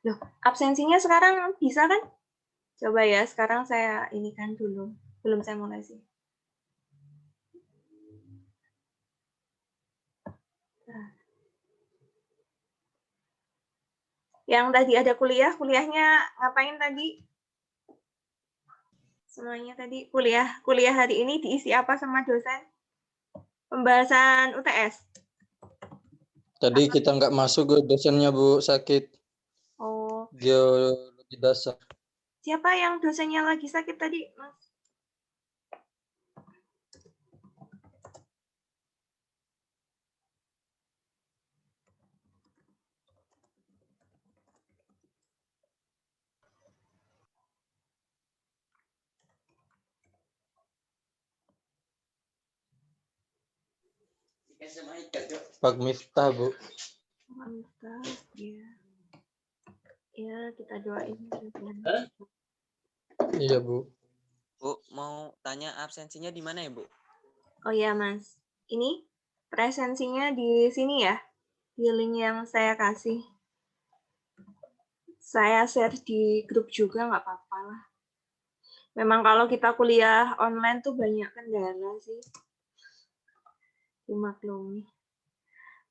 Loh, absensinya sekarang bisa kan? Coba ya, sekarang saya ini kan dulu. Belum saya mulai sih. Nah. Yang tadi ada kuliahnya ngapain tadi? Semuanya tadi kuliah hari ini diisi apa sama dosen? Pembahasan UTS. Tadi kita nggak masuk ke dosennya Bu, sakit. Oh. Geologi dasar. Siapa yang dosennya lagi sakit tadi, Mas? Pak Miftah, Bu. Miftah, ya. Ya, kita doain. Iya, Bu. Bu, mau tanya absensinya di mana ya, Bu? Oh iya, Mas. Ini presensinya di sini ya, di link yang saya kasih. Saya share di grup juga, nggak apa-apa lah. Memang kalau kita kuliah online tuh banyak kendala sih. Dimaklumi.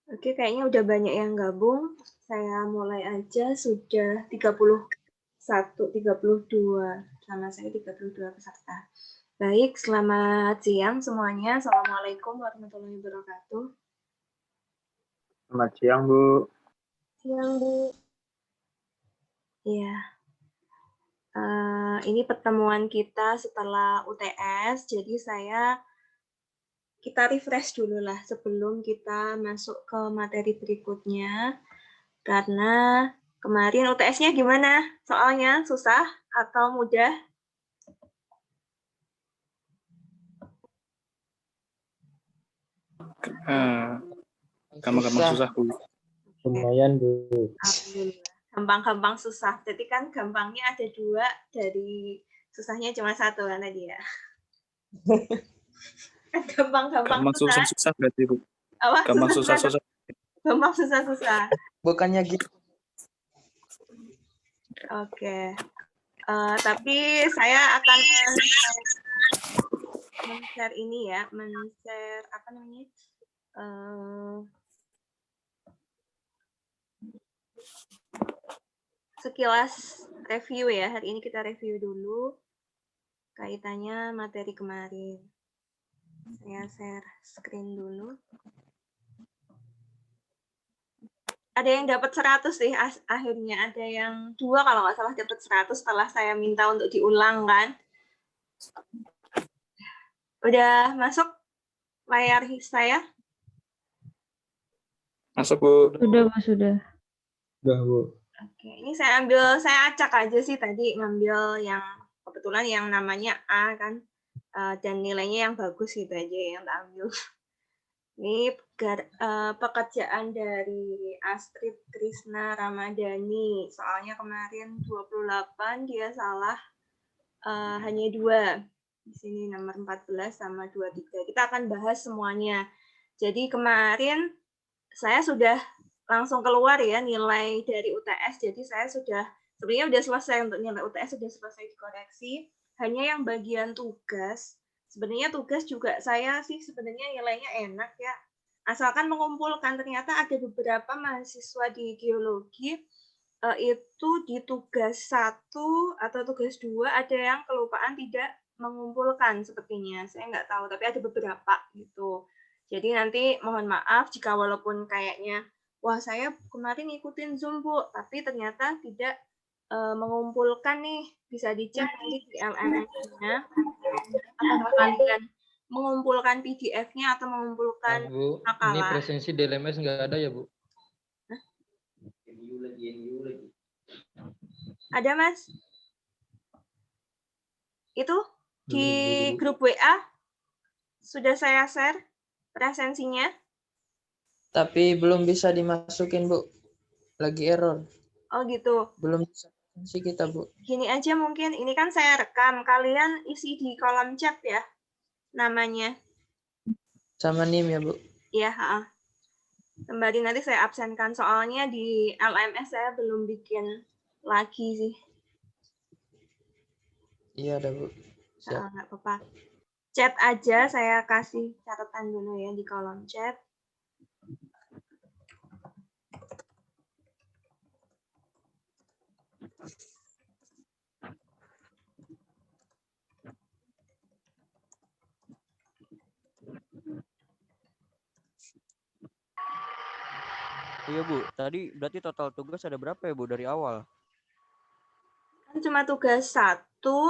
Oke, kayaknya udah banyak yang gabung. Saya mulai aja, sudah 31, 32. Sama saya 32 peserta. Baik, selamat siang semuanya. Assalamualaikum warahmatullahi wabarakatuh. Selamat siang, Bu. Siang, Bu. Iya. Ini pertemuan kita setelah UTS, jadi kita refresh dulu lah sebelum kita masuk ke materi berikutnya. Karena kemarin UTS-nya gimana? Soalnya susah atau mudah? Gampang-gampang susah, Bu. Lumayan, Bu. Alhamdulillah. Gampang-gampang susah. Jadi kan gampangnya ada 2, dari susahnya cuma 1 kan tadi ya. Gampang-gampang susah berarti, Bu. Apa? Gampang susah-susah. Gampang susah-susah. Bukannya gitu. Oke. Tapi saya akan men-share ini ya, men-share apa namanya? Sekilas review ya. Hari ini kita review dulu kaitannya materi kemarin. Saya share screen dulu. Ada yang dapat 100 sih akhirnya. Ada yang 2 kalau nggak salah dapat 100 setelah saya minta untuk diulang kan. Udah masuk layar saya? Masuk, Bu. Sudah, Mas, sudah. Udah, Bu. Oke, ini saya acak aja sih tadi, ngambil yang kebetulan yang namanya A kan, dan nilainya yang bagus gitu aja yang tak ambil. Ini pekerjaan dari Astrid Krisna Ramadhani. Soalnya kemarin 28 dia salah hanya 2. Di sini nomor 14 sama 23. Kita akan bahas semuanya. Jadi kemarin saya sudah langsung keluar ya nilai dari UTS. Jadi saya sebenarnya udah selesai untuk nilai UTS, sudah selesai dikoreksi. Hanya yang bagian tugas, sebenarnya tugas juga saya sih sebenarnya nilainya enak ya. Asalkan mengumpulkan, ternyata ada beberapa mahasiswa di geologi itu di tugas 1 atau tugas 2 ada yang kelupaan tidak mengumpulkan sepertinya. Saya nggak tahu, tapi ada beberapa gitu. Jadi nanti mohon maaf jika walaupun kayaknya, wah saya kemarin ngikutin Zoom Bu, tapi ternyata tidak mengumpulkan nih. Bisa dicek nanti di LMS-nya. Apakah kalian mengumpulkan PDF-nya atau mengumpulkan Bu, ini makalah? presensi di LMS nggak ada ya, Bu? Hah? Ada, Mas? Itu di grup WA sudah saya share presensinya. Tapi belum bisa dimasukin, Bu. Lagi error. Oh gitu. Belum bisa presensi kita, Bu. Gini aja mungkin, ini kan saya rekam. Kalian isi di kolom chat ya namanya. Sama NIM ya, Bu? Iya, kembali nanti saya absenkan soalnya di LMS saya belum bikin lagi sih. Iya ada Bu. Siap. Nggak apa-apa. Chat aja, saya kasih catatan dulu ya di kolom chat. Iya Bu, tadi berarti total tugas ada berapa ya Bu dari awal? Kan cuma tugas 1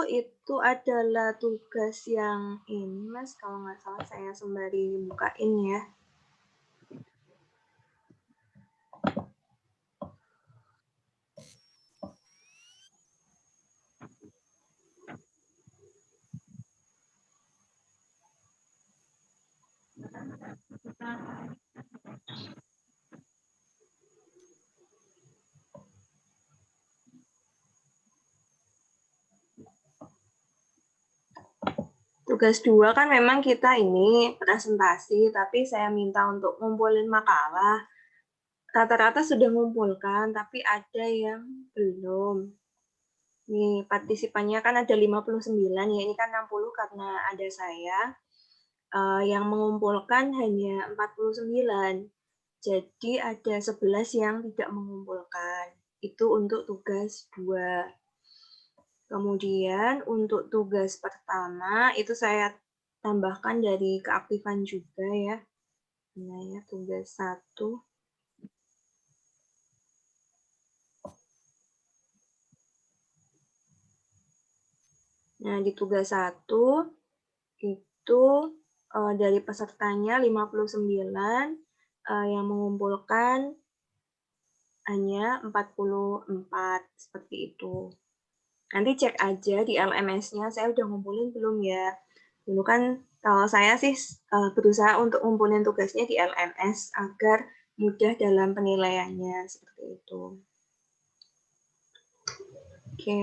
itu adalah tugas yang ini Mas, kalau nggak salah saya sembari bukain ya. Tugas 2 kan memang kita ini presentasi, tapi saya minta untuk ngumpulin makalah. Rata-rata sudah ngumpulkan, tapi ada yang belum. Nih, partisipannya kan ada 59, ya ini kan 60 karena ada saya. Yang mengumpulkan hanya 49. Jadi ada 11 yang tidak mengumpulkan. Itu untuk tugas 2. Kemudian untuk tugas pertama itu saya tambahkan dari keaktifan juga ya. Nah ya, tugas 1. Nah, di tugas 1 itu dari pesertanya 59, yang mengumpulkan hanya 44, seperti itu. Nanti cek aja di LMS-nya, saya udah ngumpulin belum ya. Dulu kan kalau saya sih berusaha untuk ngumpulin tugasnya di LMS agar mudah dalam penilaiannya, seperti itu. Oke.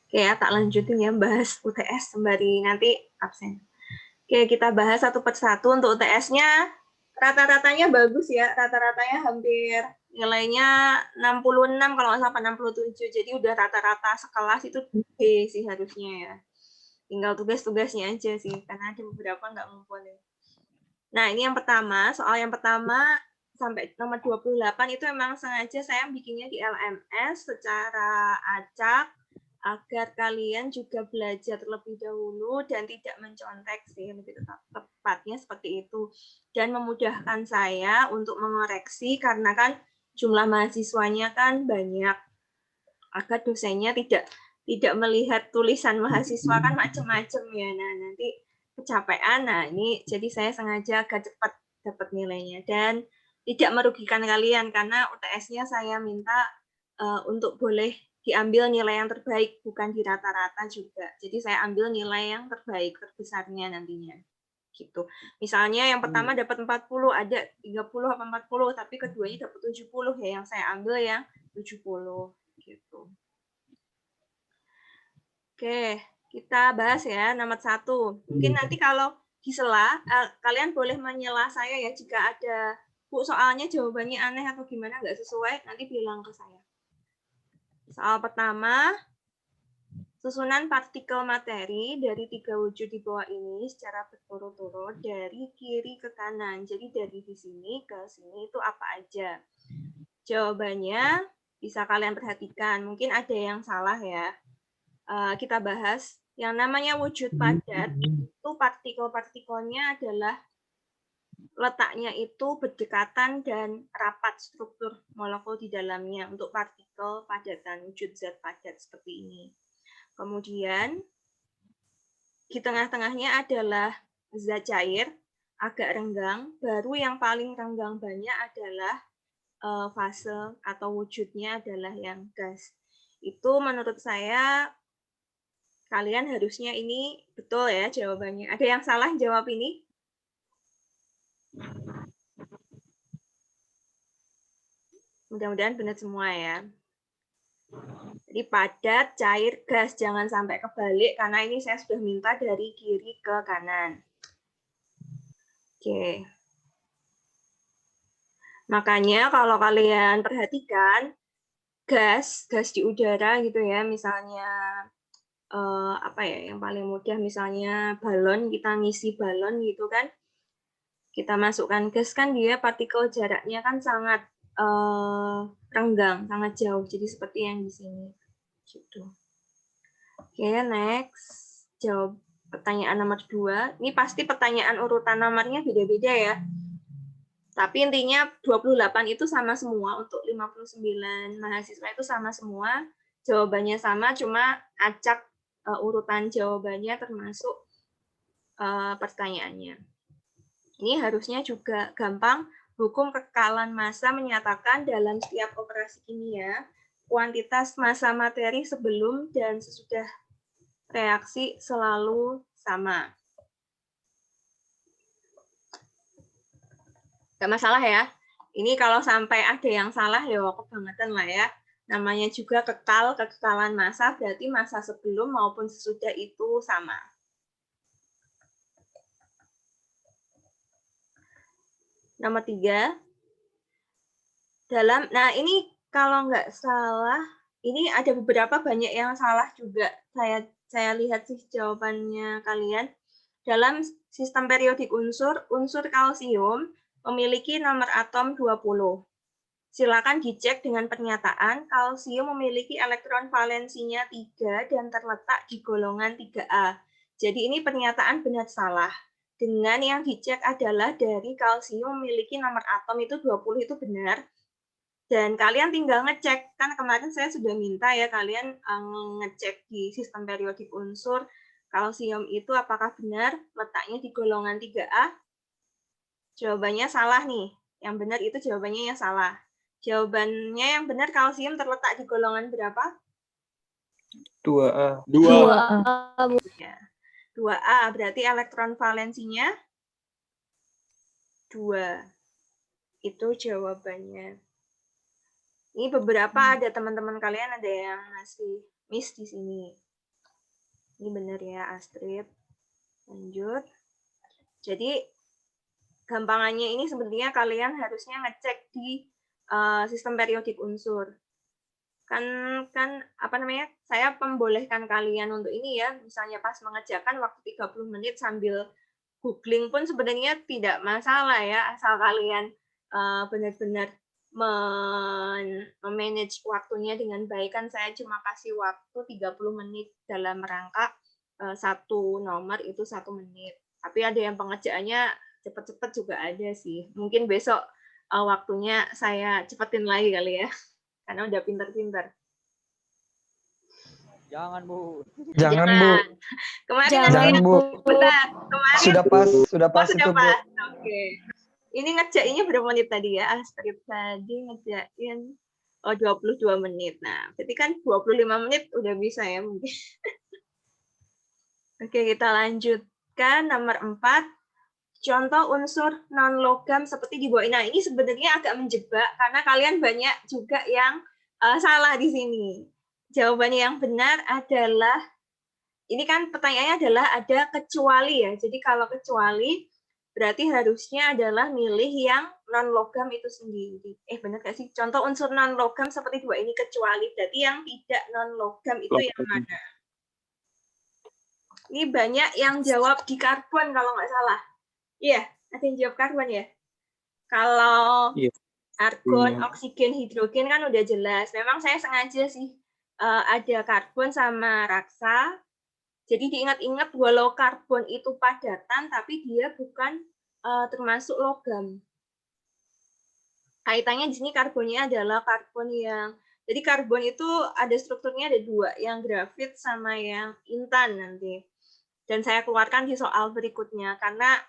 Oke ya, tak lanjutin ya bahas UTS sembari nanti absen. Oke, kita bahas satu persatu. Untuk UTS-nya rata-ratanya bagus ya, rata-ratanya hampir nilainya 66 kalau nggak salah 67. Jadi udah rata-rata sekelas itu B sih harusnya ya. Tinggal tugas-tugasnya aja sih, karena ada beberapa nggak ngumpulin. Nah, ini yang pertama, soal yang pertama sampai nomor 28 itu emang sengaja saya bikinnya di LMS secara acak, agar kalian juga belajar terlebih dahulu dan tidak mencontek sih, lebih tepatnya seperti itu. Dan memudahkan saya untuk mengoreksi karena kan jumlah mahasiswanya kan banyak, agar dosennya tidak melihat tulisan mahasiswa kan macam-macam ya. Nah, nanti kecapean. Nah, ini jadi saya sengaja agak cepat dapat nilainya dan tidak merugikan kalian karena UTS-nya saya minta untuk boleh diambil nilai yang terbaik, bukan di rata-rata juga. Jadi saya ambil nilai yang terbaik, terbesarnya nantinya. Gitu. Misalnya yang pertama dapat 40, ada 30 atau 40, tapi keduanya dapat 70 ya, yang saya ambil yang 70 gitu. Oke, kita bahas ya nomor 1. Mungkin nanti kalau di sela, kalian boleh menyela saya ya jika ada, Bu, soalnya jawabannya aneh atau gimana nggak sesuai, nanti bilang ke saya. Soal pertama, susunan partikel materi dari 3 wujud di bawah ini secara berturut-turut dari kiri ke kanan. Jadi dari di sini ke sini itu apa aja? Jawabannya bisa kalian perhatikan. Mungkin ada yang salah ya. Kita bahas yang namanya wujud padat, itu partikel-partikelnya adalah letaknya itu berdekatan dan rapat struktur molekul di dalamnya untuk partikel padatan wujud zat padat seperti ini. Kemudian di tengah-tengahnya adalah zat cair agak renggang, baru yang paling renggang banyak adalah fase atau wujudnya adalah yang gas. Itu menurut saya kalian harusnya ini betul ya jawabannya. Ada yang salah jawab ini? Mudah-mudahan benar semua ya. Jadi padat, cair, gas. Jangan sampai kebalik karena ini saya sudah minta dari kiri ke kanan. Oke. Makanya kalau kalian perhatikan, gas di udara gitu ya, misalnya apa ya yang paling mudah, misalnya balon, kita ngisi balon gitu kan, kita masukkan gas kan dia partikel jaraknya kan sangat renggang, sangat jauh, jadi seperti yang di sini gitu. Oke, next. Jawab pertanyaan nomor 2. Ini pasti pertanyaan urutan nomornya beda-beda ya. Tapi intinya 28 itu sama semua, untuk 59 mahasiswa itu sama semua. Jawabannya sama, cuma acak urutan jawabannya termasuk pertanyaannya. Ini harusnya juga gampang. Hukum kekekalan massa menyatakan dalam setiap operasi kimia, kuantitas massa materi sebelum dan sesudah reaksi selalu sama. Gak masalah ya. Ini kalau sampai ada yang salah ya kebangetan lah ya. Namanya juga kekekalan massa, berarti massa sebelum maupun sesudah itu sama. Nomor 3. Nah ini kalau nggak salah, ini ada beberapa banyak yang salah juga. Saya lihat sih jawabannya kalian. Dalam sistem periodik unsur kalsium memiliki nomor atom 20. Silakan dicek dengan pernyataan kalsium memiliki elektron valensinya 3 dan terletak di golongan 3A. Jadi ini pernyataan benar salah. Dengan yang dicek adalah dari kalsium memiliki nomor atom itu 20 itu benar. Dan kalian tinggal ngecek, kan kemarin saya sudah minta ya kalian ngecek di sistem periodik unsur kalsium itu apakah benar letaknya di golongan 3A. Jawabannya salah nih. Yang benar itu jawabannya yang salah. Jawabannya yang benar kalsium terletak di golongan berapa? 2A. 2A, Bu. Ya. 2A, berarti elektron valensinya 2. Itu jawabannya. Ini beberapa ada teman-teman kalian ada yang masih miss di sini. Ini benar ya, Astrid. Lanjut. Jadi gampangannya ini sebenarnya kalian harusnya ngecek di sistem periodik unsur. Kan apa namanya? Saya membolehkan kalian untuk ini ya, misalnya pas mengerjakan waktu 30 menit sambil googling pun sebenarnya tidak masalah ya, asal kalian benar-benar memanage waktunya dengan baik. Kan saya cuma kasih waktu 30 menit dalam rangka satu nomor itu 1 menit. Tapi ada yang pengerjaannya cepet-cepet juga ada sih. Mungkin besok waktunya saya cepetin lagi kali ya, karena udah pinter-pinter. Jangan, Bu. Jangan, Bu. Kemarin Jangan, Bu. bentar, kemarin Sudah pas sudah itu, Bu. pas. Oke. Ini ngerjainnya berapa menit tadi ya? Astrid tadi ngerjain 22 menit. Nah, berarti kan 25 menit udah bisa ya mungkin. Oke, kita lanjutkan nomor 4. Contoh unsur non-logam seperti di bawah. Nah, ini sebenarnya agak menjebak karena kalian banyak juga yang salah di sini. Jawabannya yang benar adalah, ini kan pertanyaannya adalah ada kecuali ya. Jadi kalau kecuali berarti harusnya adalah milih yang non-logam itu sendiri. Benar nggak sih? Contoh unsur non-logam seperti 2 ini kecuali, berarti yang tidak non-logam itu yang mana? Ini banyak yang jawab di karbon kalau nggak salah. Iya, ada yang jawab karbon ya? Kalau argon, oksigen, hidrogen kan udah jelas. Memang saya sengaja sih ada karbon sama raksa. Jadi diingat-ingat walau karbon itu padatan, tapi dia bukan termasuk logam. Kaitannya di sini karbonnya adalah karbon yang, jadi karbon itu ada strukturnya ada 2, yang grafit sama yang intan nanti. Dan saya keluarkan di soal berikutnya, karena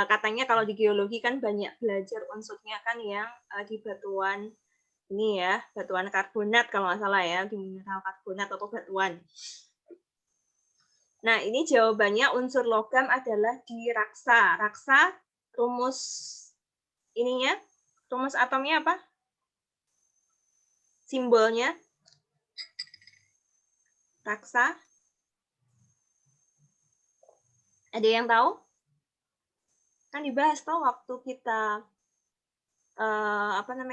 katanya kalau di geologi kan banyak belajar unsurnya kan yang di batuan ini ya, batuan karbonat kalau nggak salah ya, di mineral karbonat atau batuan. Nah, ini jawabannya unsur logam adalah di raksa. Raksa, rumus ininya, rumus atomnya apa? Simbolnya? Raksa? Ada yang tahu? Kan dibahas tuh waktu kita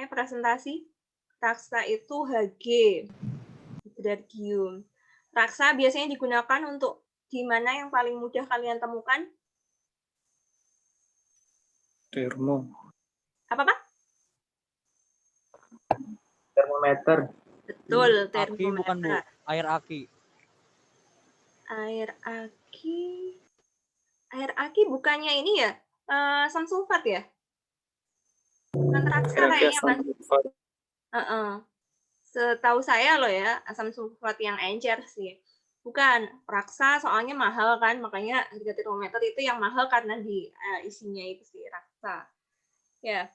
presentasi. Raksa itu Hg, hydrargium. Raksa biasanya digunakan untuk di mana yang paling mudah kalian temukan? Termo. Apa, Pak? Termometer. Betul, Aki bukan Bu, termometer. air aki. Air aki bukannya ini ya? Asam sulfat ya? Bukan raksa Kira-kira kayaknya, Mas. Setahu saya loh ya, asam sulfat yang encer sih. Bukan, raksa soalnya mahal kan, makanya harga termometer itu yang mahal karena di isinya itu sih raksa. Ya,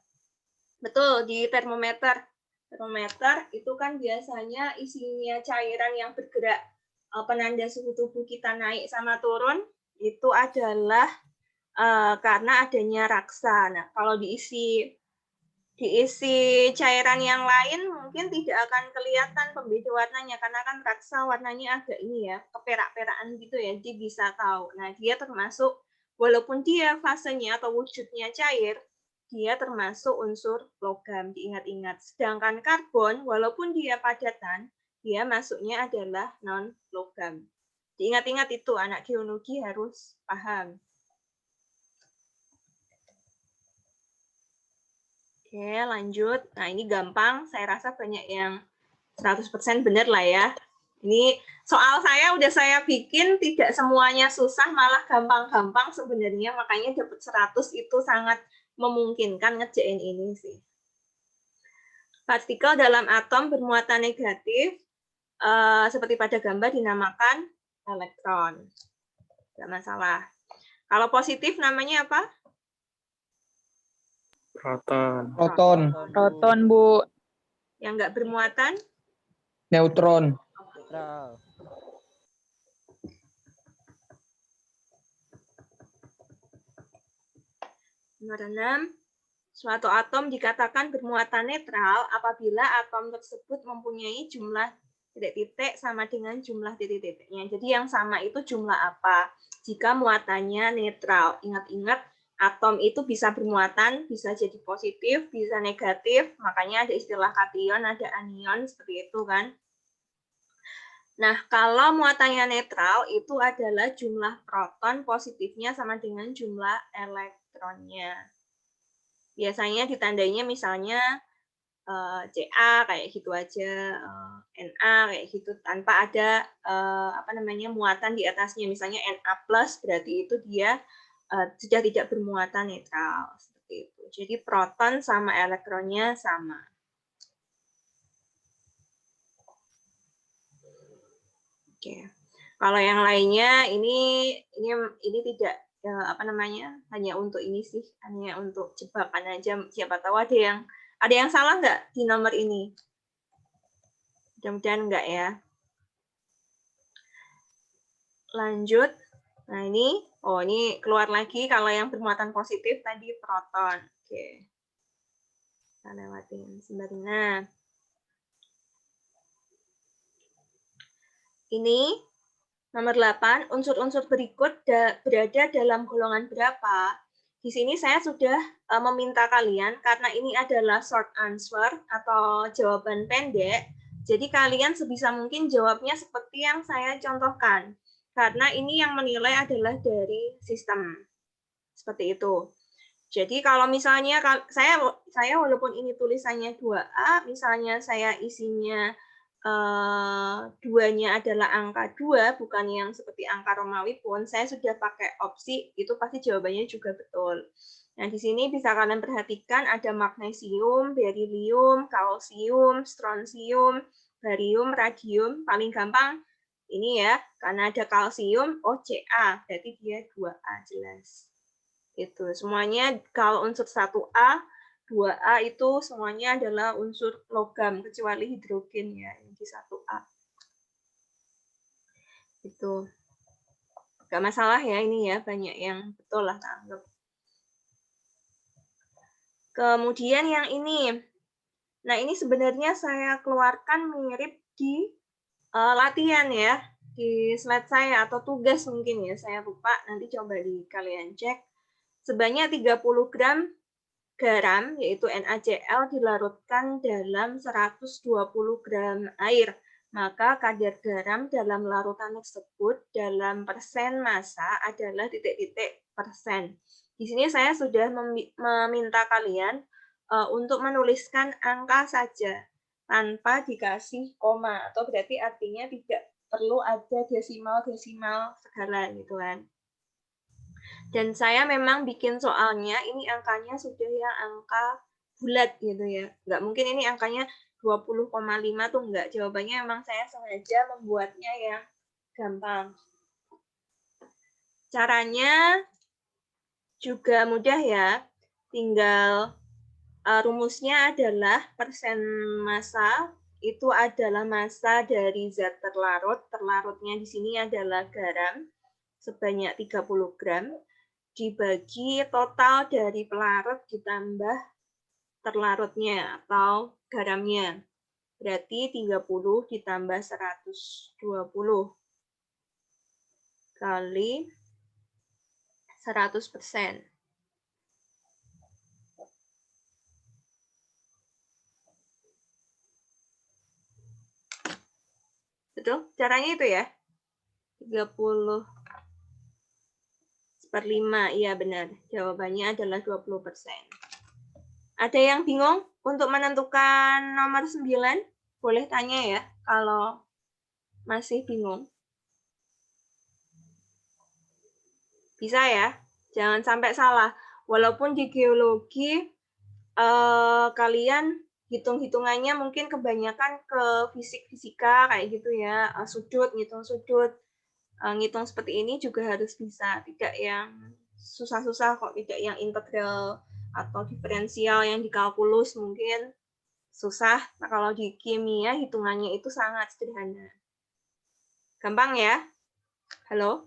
betul, di termometer. Termometer itu kan biasanya isinya cairan yang bergerak, penanda suhu tubuh kita naik sama turun, itu adalah karena adanya raksa. Nah, kalau diisi cairan yang lain mungkin tidak akan kelihatan pembeda warnanya karena kan raksa warnanya agak ini ya, keperak-perakan gitu ya, jadi bisa tahu. Nah, dia termasuk walaupun dia fasenya atau wujudnya cair, dia termasuk unsur logam, diingat-ingat. Sedangkan karbon walaupun dia padatan, dia masuknya adalah non logam. Diingat-ingat itu, anak geologi harus paham. Oke, lanjut. Nah, ini gampang. Saya rasa banyak yang 100% benar lah ya. Ini soal saya udah saya bikin, tidak semuanya susah, malah gampang-gampang sebenarnya. Makanya dapat 100 itu sangat memungkinkan ngerjain ini sih. Partikel dalam atom bermuatan negatif, seperti pada gambar dinamakan elektron. Nggak masalah. Kalau positif namanya apa? Proton. Proton. Proton, Bu. Yang nggak bermuatan? Neutron. Netral. Nomor 6. Suatu atom dikatakan bermuatan netral apabila atom tersebut mempunyai jumlah titik-titik sama dengan jumlah titik-titiknya. Jadi yang sama itu jumlah apa? Jika muatannya netral. Ingat-ingat, atom itu bisa bermuatan, bisa jadi positif, bisa negatif. Makanya ada istilah kation, ada anion, seperti itu kan. Nah, kalau muatannya netral, itu adalah jumlah proton positifnya sama dengan jumlah elektronnya. Biasanya ditandainya misalnya Ca kayak gitu aja, Na kayak gitu tanpa ada muatan di atasnya. Misalnya Na plus berarti itu dia sudah tidak bermuatan netral seperti itu. Jadi proton sama elektronnya sama. Oke. Kalau yang lainnya ini tidak hanya untuk ini sih, hanya untuk jebakan aja. Siapa tahu ada yang salah nggak di nomor ini? Mudah-mudahan enggak ya. Lanjut. Nah, ini keluar lagi kalau yang bermuatan positif tadi proton. Oke. Kita lewatin sebentar. Nah. Ini nomor 8, unsur-unsur berikut berada dalam golongan berapa? Di sini saya sudah meminta kalian, karena ini adalah short answer atau jawaban pendek, jadi kalian sebisa mungkin jawabnya seperti yang saya contohkan. Karena ini yang menilai adalah dari sistem. Seperti itu. Jadi kalau misalnya saya walaupun ini tulisannya 2A, misalnya saya isinya 2-nya adalah angka 2, bukan yang seperti angka Romawi pun, saya sudah pakai opsi, itu pasti jawabannya juga betul. Nah, di sini bisa kalian perhatikan ada magnesium, berilium, kalsium, strontium, barium, radium. Paling gampang ini ya, karena ada kalsium, Ca, berarti dia 2A jelas. Itu semuanya kalau unsur 1A, 2A itu semuanya adalah unsur logam, kecuali hidrogen ya, yang di 1A. Itu. Gak masalah ya ini ya, banyak yang betul lah tanggap. Kemudian yang ini. Nah, ini sebenarnya saya keluarkan mirip di latihan ya, di slide saya, atau tugas mungkin ya, saya lupa, nanti coba kalian cek. Sebanyak 30 gram garam, yaitu NaCl, dilarutkan dalam 120 gram air. Maka kadar garam dalam larutan tersebut dalam persen massa adalah titik-titik persen. Di sini saya sudah meminta kalian untuk menuliskan angka saja, tanpa dikasih koma, atau berarti artinya tidak perlu ada desimal-desimal segala gitu kan. Dan saya memang bikin soalnya, ini angkanya sudah yang angka bulat gitu ya. Nggak mungkin ini angkanya 20,5 tuh enggak. Jawabannya memang saya sengaja membuatnya yang gampang. Caranya juga mudah ya. Tinggal rumusnya adalah persen massa itu adalah massa dari zat terlarut. Terlarutnya di sini adalah garam sebanyak 30 gram. Dibagi total dari pelarut ditambah terlarutnya atau garamnya. Berarti 30 ditambah 120 kali 100%. Betul? Caranya itu ya? 30 per 5, iya benar. Jawabannya adalah 20%. Ada yang bingung untuk menentukan nomor 9? Boleh tanya ya, kalau masih bingung. Bisa ya, jangan sampai salah. Walaupun di geologi, kalian hitung-hitungannya mungkin kebanyakan ke fisika kayak gitu ya, sudut, ngitung sudut. Ngitung seperti ini juga harus bisa, tidak yang susah-susah kok, tidak yang integral atau diferensial yang di kalkulus mungkin susah. Nah, kalau di kimia hitungannya itu sangat sederhana. Gampang ya? Halo?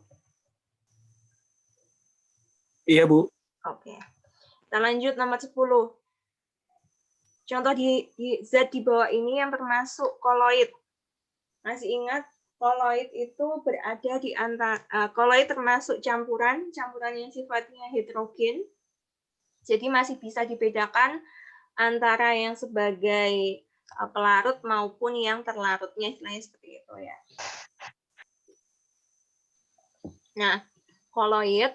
Iya, Bu. Oke. Kita lanjut nomor 10. Contoh di zat di bawah ini yang termasuk koloid. Masih ingat? Koloid itu berada di antara koloid termasuk campuran yang sifatnya heterogen. Jadi masih bisa dibedakan antara yang sebagai pelarut maupun yang terlarutnya, istilahnya seperti itu ya. Nah, koloid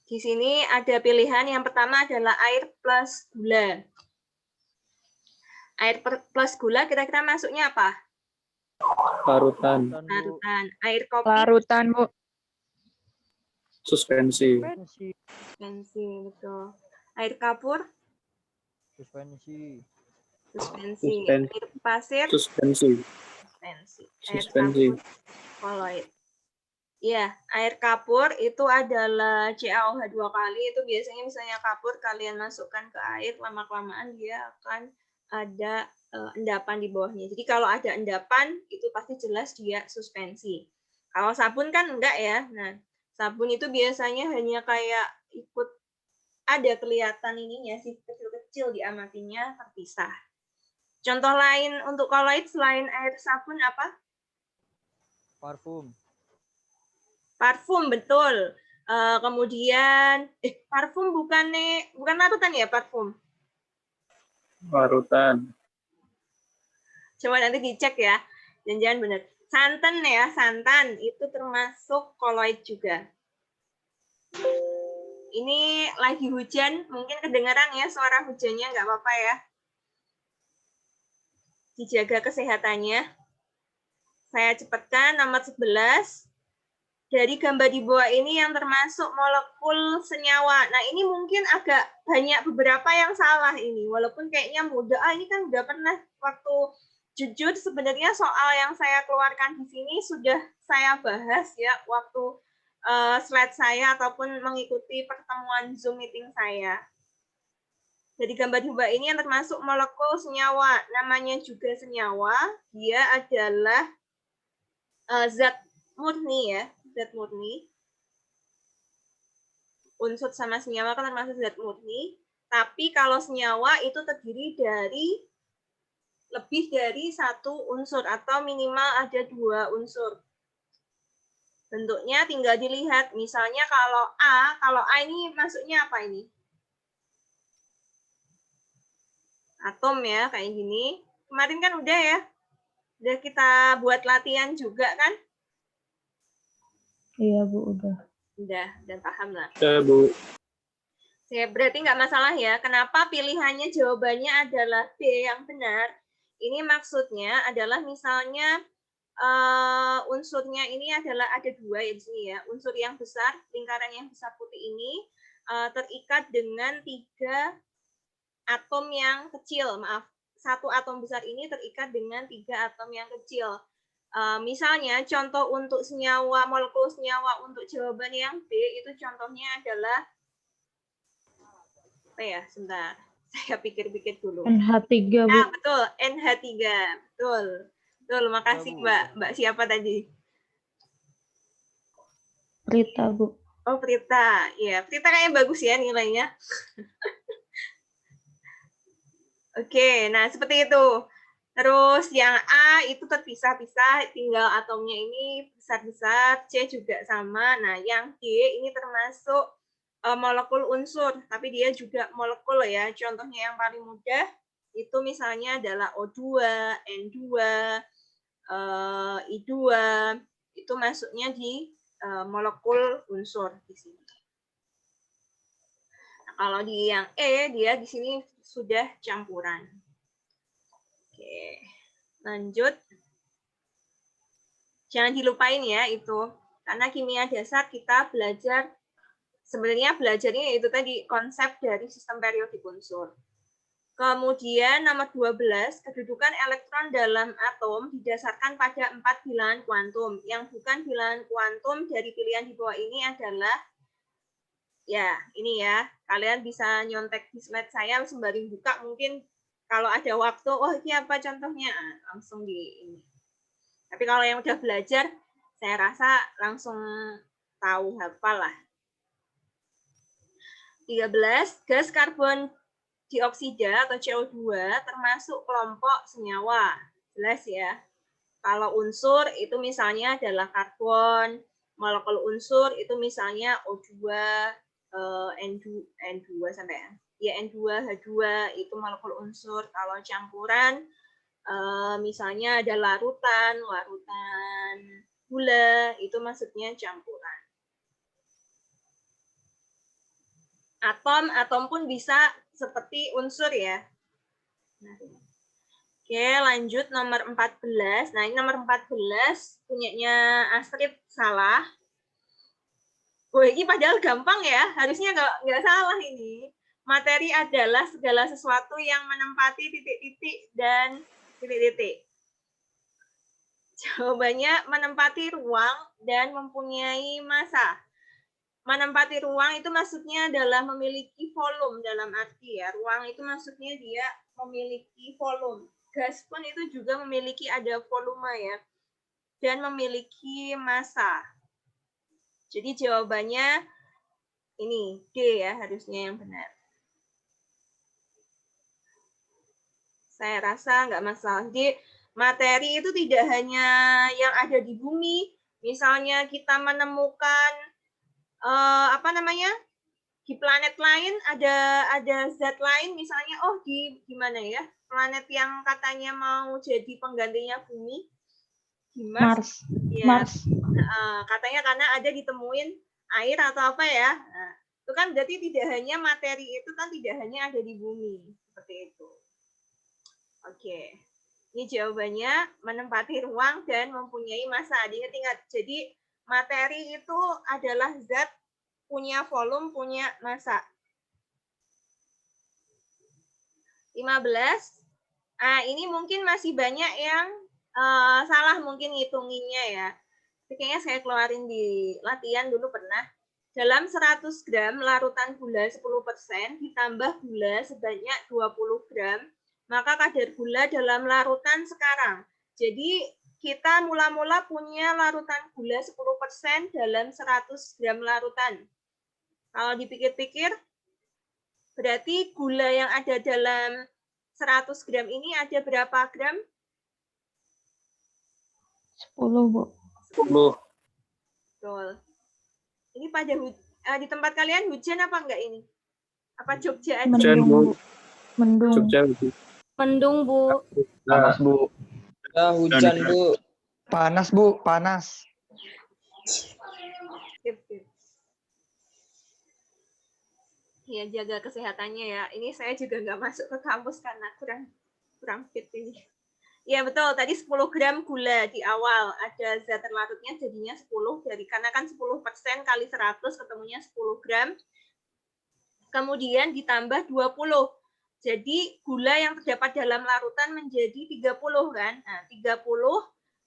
di sini ada pilihan yang pertama adalah air plus gula. Air plus gula kira-kira masuknya apa? Larutan. Larutan. Air kopi. Larutan, Bu. Suspensi. Suspensi, betul. Air kapur. Suspensi. Air pasir. Suspensi. Air kapur. Koloid. Iya, air kapur itu adalah CaOH 2 kali. Itu biasanya misalnya kapur kalian masukkan ke air, lama-kelamaan dia akan ada endapan di bawahnya. Jadi kalau ada endapan, itu pasti jelas dia suspensi. Kalau sabun kan enggak ya. Nah, sabun itu biasanya hanya kayak ikut ada kelihatan ininya sih, kecil-kecil diamatinya terpisah. Contoh lain untuk koloid selain air sabun apa? Parfum. Parfum, betul. Kemudian, parfum bukan larutan ya, parfum? Larutan. Coba nanti dicek ya. Jangan-jangan benar. Santan ya, santan itu termasuk koloid juga. Ini lagi hujan, mungkin kedengaran ya suara hujannya, nggak apa-apa ya. Dijaga kesehatannya. Saya cepatkan nomor 11. Dari gambar di bawah ini yang termasuk molekul senyawa. Nah, ini mungkin agak banyak beberapa yang salah ini. Walaupun kayaknya mudah. Ini kan udah pernah waktu jujur sebenarnya soal yang saya keluarkan di sini sudah saya bahas ya waktu slide saya ataupun mengikuti pertemuan Zoom meeting saya. Jadi gambar di bawah ini yang termasuk molekul senyawa. Namanya juga senyawa. Dia adalah zat murni ya. Zat murni. Unsur sama senyawa kan termasuk zat murni. Tapi kalau senyawa itu terdiri dari lebih dari satu unsur atau minimal ada 2 unsur. Bentuknya tinggal dilihat. Misalnya kalau A ini masuknya apa ini? atom ya, kayak gini. Kemarin kan udah ya, udah kita buat latihan juga kan? Iya Bu, udah. Udah paham lah. Ya, Bu. Ya, berarti nggak masalah ya. Kenapa pilihannya jawabannya adalah B yang benar? Ini maksudnya adalah misalnya unsurnya ini adalah ada dua ya di sini ya. Unsur yang besar, lingkaran yang besar putih ini terikat dengan 3 atom yang kecil. Maaf, 1 atom besar ini terikat dengan 3 atom yang kecil. Misalnya contoh untuk senyawa, molekul senyawa untuk jawaban yang B itu contohnya adalah apa ya? Sebentar, saya pikir-pikir dulu. NH3 Bu. Ah, betul, NH3. Betul. Betul, makasih Bu. Mbak. Mbak siapa tadi? Rita Bu. Oh, Prita. Ya, Prita kayaknya bagus ya nilainya. Oke, nah seperti itu. Terus yang A itu terpisah-pisah, tinggal atomnya ini besar-besar, C juga sama. Nah, yang D ini termasuk molekul unsur, tapi dia juga molekul ya. Contohnya yang paling mudah itu misalnya adalah O2, N2, I2, itu masuknya di molekul unsur di sini. Nah, kalau di yang E, dia di sini sudah campuran. Oke, lanjut. Jangan dilupain ya itu. Karena kimia dasar kita belajar, sebenarnya belajarnya itu tadi konsep dari sistem periodik unsur. Kemudian nomor 12, kedudukan elektron dalam atom didasarkan pada 4 bilangan kuantum. Yang bukan bilangan kuantum dari pilihan di bawah ini adalah, ya ini ya, kalian bisa nyontek di slide saya sembari buka, mungkin kalau ada waktu, oh ini apa contohnya, langsung di ini. Tapi kalau yang udah belajar, saya rasa langsung tahu, hafal lah. 13, gas karbon dioksida atau CO2 termasuk kelompok senyawa. Jelas ya. Kalau unsur itu misalnya adalah karbon, molekul unsur itu misalnya O2, N2 sampai ya N2, H2 itu molekul unsur. Kalau campuran misalnya ada larutan gula itu maksudnya campuran. Atom pun bisa seperti unsur ya. Oke, lanjut nomor 14. Nah, ini nomor 14 punyanya Astrid salah. Wah, ini padahal gampang ya. Harusnya nggak salah ini. Materi adalah segala sesuatu yang menempati titik-titik dan titik-titik. Jawabannya menempati ruang dan mempunyai massa. Menempati ruang itu maksudnya adalah memiliki volume dalam arti ya. Ruang itu maksudnya dia memiliki volume. Gas pun itu juga memiliki ada volume ya. Dan memiliki massa. Jadi jawabannya ini D ya, harusnya yang benar. Saya rasa nggak masalah. Jadi materi itu tidak hanya yang ada di bumi. Misalnya kita menemukan di planet lain ada zat lain, misalnya di mana ya, planet yang katanya mau jadi penggantinya bumi, di Mars. Ya, Mars. Katanya karena ada ditemuin air atau apa ya. Nah, itu kan berarti tidak hanya materi itu kan tidak hanya ada di bumi, seperti itu. Oke. Ini jawabannya menempati ruang dan mempunyai massa. Diingat-ingat. Jadi materi itu adalah zat punya volume, punya massa. 15. Ini mungkin masih banyak yang salah mungkin ngitunginnya ya. Kayaknya saya keluarin di latihan dulu pernah. Dalam 100 gram larutan gula 10% ditambah gula sebanyak 20 gram, maka kadar gula dalam larutan sekarang. Jadi kita mula-mula punya larutan gula 10% dalam 100 gram larutan. Kalau dipikir-pikir, berarti gula yang ada dalam 100 gram ini ada berapa gram? 10, Bu. 10. Betul. Ini pada di tempat kalian hujan apa enggak ini? Apa Jogja aja? Hujan, Bu. Mendung. Jogja. Mendung, Bu. Panas, Bu. Hujan, Bu. Panas, Bu. Panas. Sip, sip. Ya, jaga kesehatannya ya. Ini saya juga nggak masuk ke kampus karena kurang fit ini. Ya, betul. Tadi 10 gram gula di awal. Ada zat terlarutnya jadinya 10. Karena kan 10% kali 100 ketemunya 10 gram. Kemudian ditambah 20. Jadi gula yang terdapat dalam larutan menjadi 30 kan. Nah, 30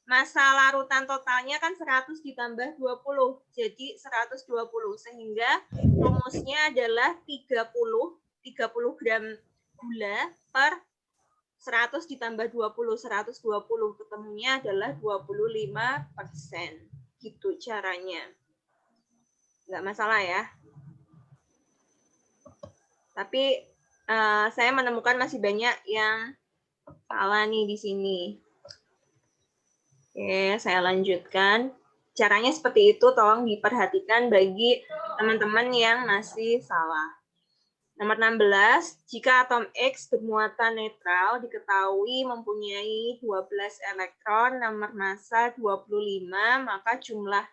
masa larutan totalnya kan 100 ditambah 20. Jadi 120. Sehingga rumusnya adalah 30 gram gula per 100 ditambah 20, 120. Ketemunya adalah 25%. Gitu caranya. Nggak masalah ya. Tapi saya menemukan masih banyak yang salah nih di sini. Oke, saya lanjutkan. Caranya seperti itu, tolong diperhatikan bagi teman-teman yang masih salah. Nomor 16, jika atom X bermuatan netral diketahui mempunyai 12 elektron, nomor massa 25, maka jumlah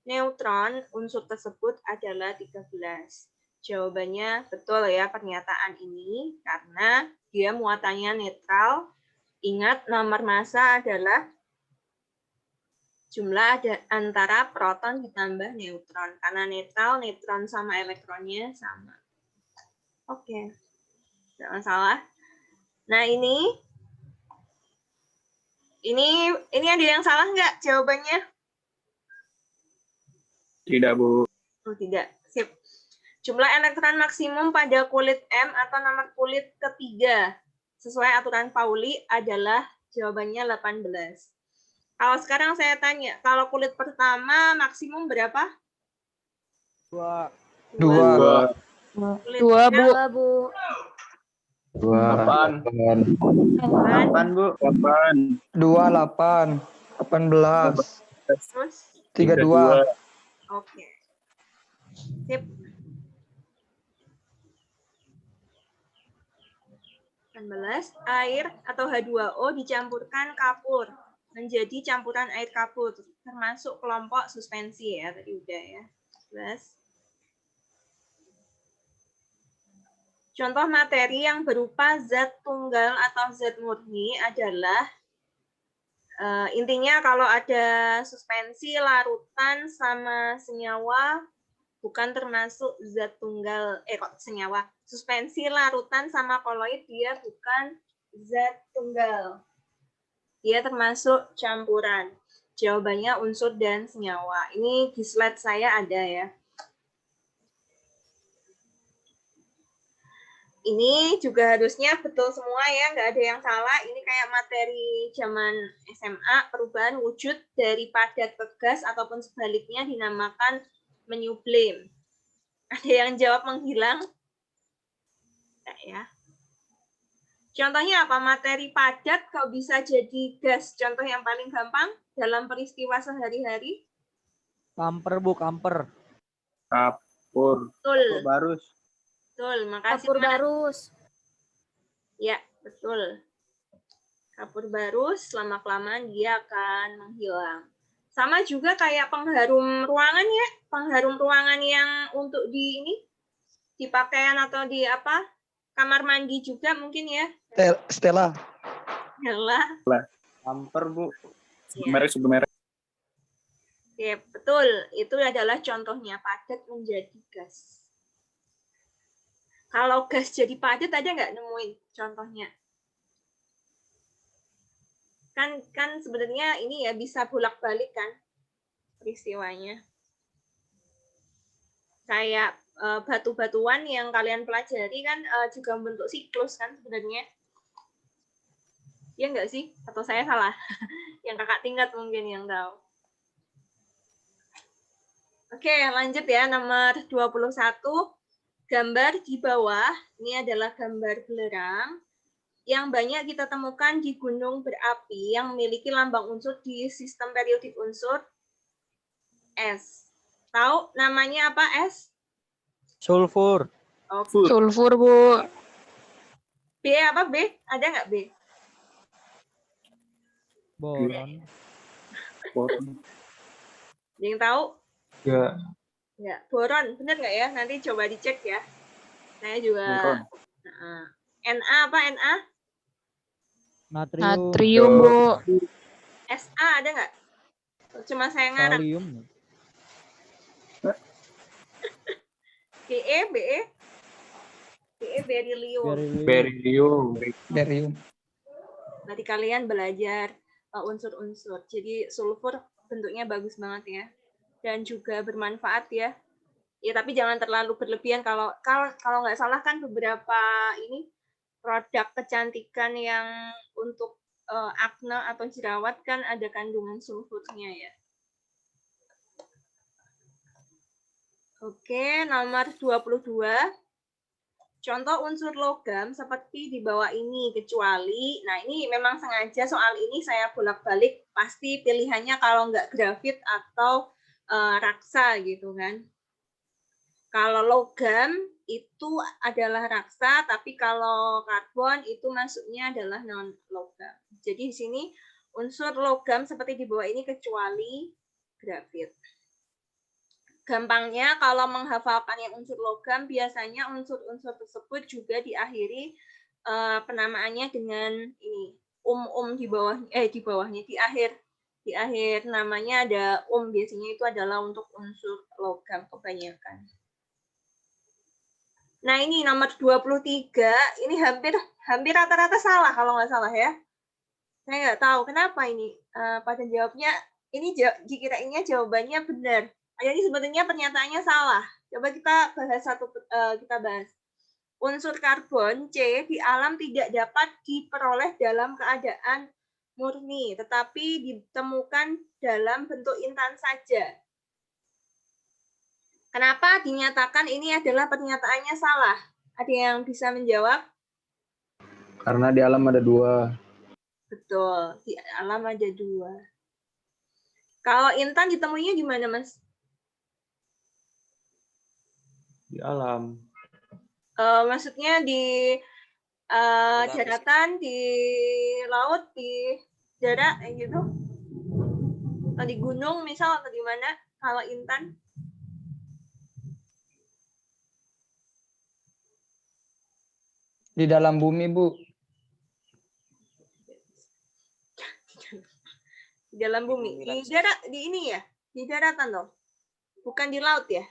neutron unsur tersebut adalah 13. Jawabannya betul ya pernyataan ini, karena dia muatannya netral. Ingat, nomor massa adalah jumlah antara proton ditambah neutron. Karena netral, neutron sama elektronnya sama. Oke, tidak masalah. Nah, ini ada yang salah nggak jawabannya? Tidak, Bu. Oh, tidak. Sip. Jumlah elektron maksimum pada kulit M atau nomor kulit ketiga sesuai aturan Pauli adalah jawabannya 18. Kalau sekarang saya tanya, kalau kulit pertama maksimum berapa? 2. Kulit 2, Bu. kedua, Bu. 8. 8. Bu. 8. 2, 8. 18. Terus? 32. Oke. Sip. 18. Air atau H2O dicampurkan kapur menjadi campuran air kapur, termasuk kelompok suspensi ya, tadi udah ya. 11. Contoh materi yang berupa zat tunggal atau zat murni adalah intinya kalau ada suspensi, larutan, sama senyawa, bukan termasuk zat tunggal, senyawa. Suspensi, larutan, sama koloid, dia bukan zat tunggal. Dia termasuk campuran. Jawabannya unsur dan senyawa. Ini di slide saya ada ya. Ini juga harusnya betul semua ya, nggak ada yang salah. Ini kayak materi zaman SMA, perubahan wujud dari padat ke gas ataupun sebaliknya dinamakan menyublim. Ada yang jawab menghilang? Tidak ya. Contohnya apa? Materi padat kok bisa jadi gas? Contoh yang paling gampang dalam peristiwa sehari-hari? Kamper, Bu, kamper. Kapur. Betul. Barus. Betul, makasih. Kapur barus. Ya, betul. Kapur barus, lama-kelamaan dia akan menghilang. Sama juga kayak pengharum ruangan ya. Pengharum ruangan yang untuk di pakaian atau di apa? Kamar mandi juga mungkin ya. Stella. Yalah. Kamper, Bu. Supermerek, supermerek. Ya, betul. Itu adalah contohnya padat menjadi gas. Kalau gas jadi padat ada nggak nemuin contohnya? Kan sebenarnya ini ya bisa bolak-balik kan peristiwanya. Kayak batu-batuan yang kalian pelajari kan juga membentuk siklus kan sebenarnya. Ya nggak sih? Atau saya salah? Yang kakak tingkat mungkin yang tahu. Oke, lanjut ya. Nomor 21. Gambar di bawah, ini adalah gambar belerang yang banyak kita temukan di gunung berapi yang memiliki lambang unsur di sistem periodik unsur S. Tahu namanya apa S? Sulfur. Oke. Sulfur, Bu. B apa B? Ada nggak B? Boron. Boron. Ada yang tahu? Ya. Nggak. Boron, bener nggak ya? Nanti coba dicek ya. Saya juga. Boron. Nah, Na apa Na? Natrium. Natrium, Bu. Sa ada nggak? Cuma saya ngarang. Kalium. Be, Be, berilium. Beryllium. Barium. Nanti kalian belajar unsur-unsur. Jadi sulfur bentuknya bagus banget ya. Dan juga bermanfaat ya. Ya tapi jangan terlalu berlebihan. Kalau nggak salah kan beberapa ini produk kecantikan yang untuk akne atau jerawat kan ada kandungan sulfurnya ya. Oke, nomor 22. Contoh unsur logam seperti di bawah ini, kecuali, nah ini memang sengaja soal ini saya bolak-balik, pasti pilihannya kalau nggak grafit atau raksa gitu kan. Kalau logam itu adalah raksa, tapi kalau karbon itu masuknya adalah non-logam. Jadi di sini unsur logam seperti di bawah ini kecuali grafit. Gampangnya kalau menghafalkan yang unsur logam, biasanya unsur-unsur tersebut juga diakhiri penamaannya dengan ini di bawahnya di akhir namanya ada biasanya itu adalah untuk unsur logam kebanyakan. Nah ini nomor 23 ini hampir rata-rata salah kalau nggak salah ya. Saya nggak tahu kenapa ini pada jawabnya ini dikirainnya jawabannya benar. Jadi sebetulnya pernyataannya salah. Coba kita bahas. Unsur karbon C di alam tidak dapat diperoleh dalam keadaan murni, tetapi ditemukan dalam bentuk intan saja. Kenapa dinyatakan ini adalah pernyataannya salah? Ada yang bisa menjawab? Karena di alam ada 2. Betul, di alam ada 2. Kalau intan ditemuinya di mana, Mas? Di alam. Maksudnya di daratan, di laut, di darat, gitu? Atau di gunung misal, atau di mana? Kalau intan? Di dalam bumi, Bu. Di dalam bumi. Di ini ya? Di daratan loh. Bukan di laut ya?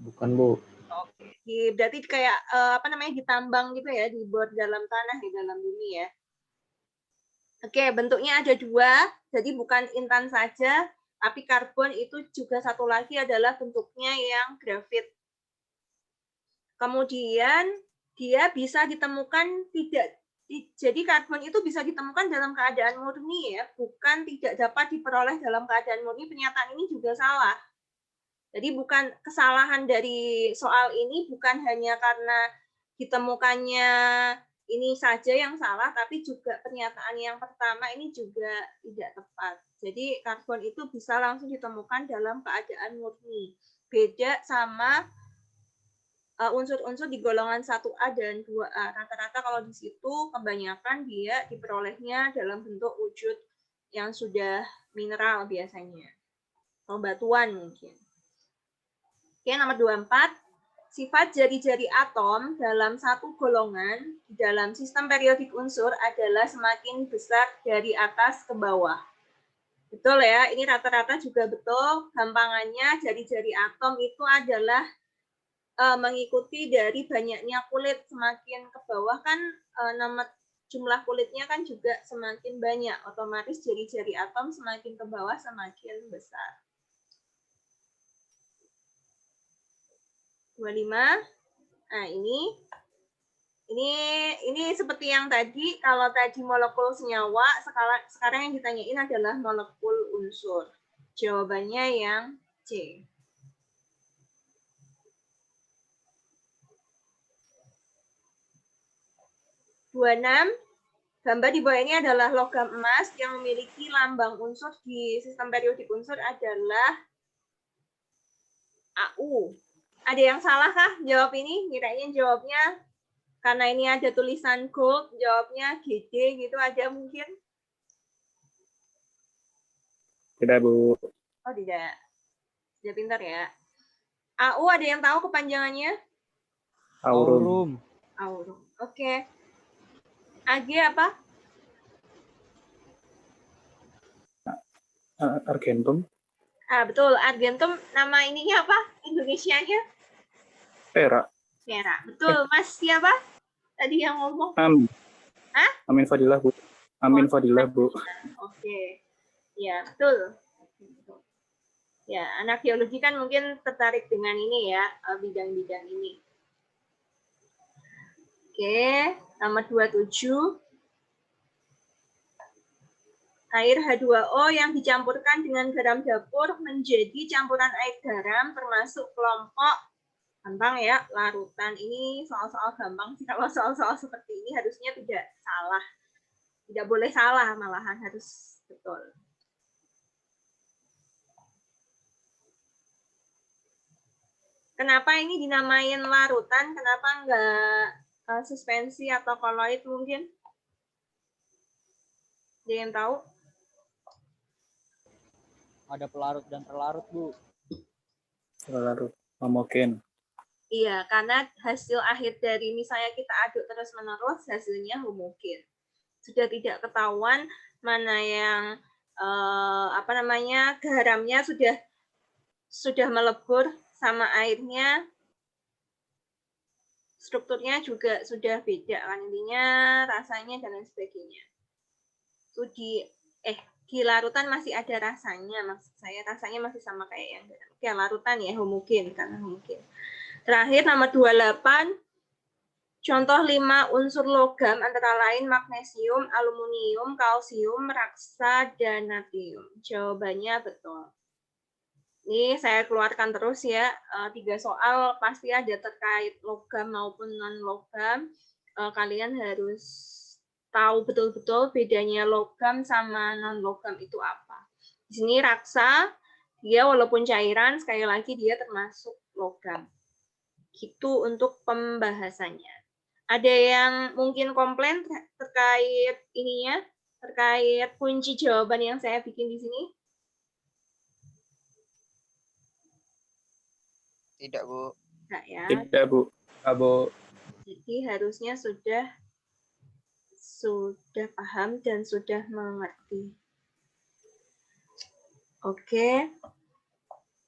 Bukan, Bu. Oke. Berarti kayak ditambang gitu ya, di bor dalam tanah di dalam bumi ya. Oke, bentuknya ada 2. Jadi bukan intan saja, tapi karbon itu juga satu lagi adalah bentuknya yang grafit. Kemudian dia bisa ditemukan jadi karbon itu bisa ditemukan dalam keadaan murni ya, bukan tidak dapat diperoleh dalam keadaan murni. Pernyataan ini juga salah. Jadi bukan kesalahan dari soal ini bukan hanya karena ditemukannya ini saja yang salah, tapi juga pernyataan yang pertama ini juga tidak tepat. Jadi karbon itu bisa langsung ditemukan dalam keadaan murni. Beda sama unsur-unsur di golongan 1A dan 2A. Rata-rata kalau di situ kebanyakan dia diperolehnya dalam bentuk wujud yang sudah mineral biasanya. Atau batuan mungkin. Oke, nomor 24. Sifat jari-jari atom dalam satu golongan di dalam sistem periodik unsur adalah semakin besar dari atas ke bawah. Betul ya, ini rata-rata juga betul. Gampangannya jari-jari atom itu adalah mengikuti dari banyaknya kulit. Semakin ke bawah kan nomor jumlah kulitnya kan juga semakin banyak. Otomatis jari-jari atom semakin ke bawah semakin besar. 25. Nah, ini seperti yang tadi, kalau tadi molekul senyawa, sekarang yang ditanyain adalah molekul unsur. Jawabannya yang C. 26. Gambar di bawah ini adalah logam emas yang memiliki lambang unsur di sistem periodik unsur adalah AU. Ada yang salah kah jawab ini? Kirain jawabnya Karena ini ada tulisan gold, jawabnya GD gitu aja mungkin. Tidak, Bu. Oh, tidak. Sudah pintar ya. AU ada yang tahu kepanjangannya? Aurum. Aurum. Oke. AG apa? Argentum. Betul. Argentum nama ininya apa? Indonesianya? Perak. Perak. Betul. Mas siapa? Tadi yang ngomong. Amin. Hah? Amin Fadilah, Bu. Amin Fadilah, Bu. Oke. Ya, betul. Ya, anak geologi kan mungkin tertarik dengan ini ya, bidang-bidang ini. Oke, nomor 27. Air H2O yang dicampurkan dengan garam dapur menjadi campuran air garam termasuk kelompok gampang ya, larutan. Ini soal-soal gampang sih. Kalau soal-soal seperti ini harusnya tidak salah. Tidak boleh salah, malahan harus betul. Kenapa ini dinamain larutan? Kenapa enggak suspensi atau koloid mungkin? Ada yang tahu? Ada pelarut dan terlarut, Bu. Lalu homogen. Iya, karena hasil akhir dari misalnya kita aduk terus-menerus, hasilnya homogen. Sudah tidak ketahuan mana yang garamnya sudah melebur sama airnya, strukturnya juga sudah beda kan, intinya rasanya dan lain sebagainya. Itu di larutan masih ada rasanya, maksud saya rasanya masih sama kayak yang garam. Oke, larutan ya, homogen karena homogen. Terakhir nomor 28. Contoh 5 unsur logam antara lain magnesium, aluminium, kalsium, raksa, dan natrium. Jawabannya betul. Ini saya keluarkan terus ya. 3 soal pasti ada terkait logam maupun non-logam. Kalian harus tahu betul-betul bedanya logam sama non-logam itu apa. Di sini raksa, dia walaupun cairan, sekali lagi dia termasuk logam. Gitu untuk pembahasannya. Ada yang mungkin komplain terkait ininya, terkait kunci jawaban yang saya bikin di sini? Tidak, Bu. Enggak ya. Tidak, Bu. Bu. Jadi harusnya sudah paham dan sudah mengerti. Oke.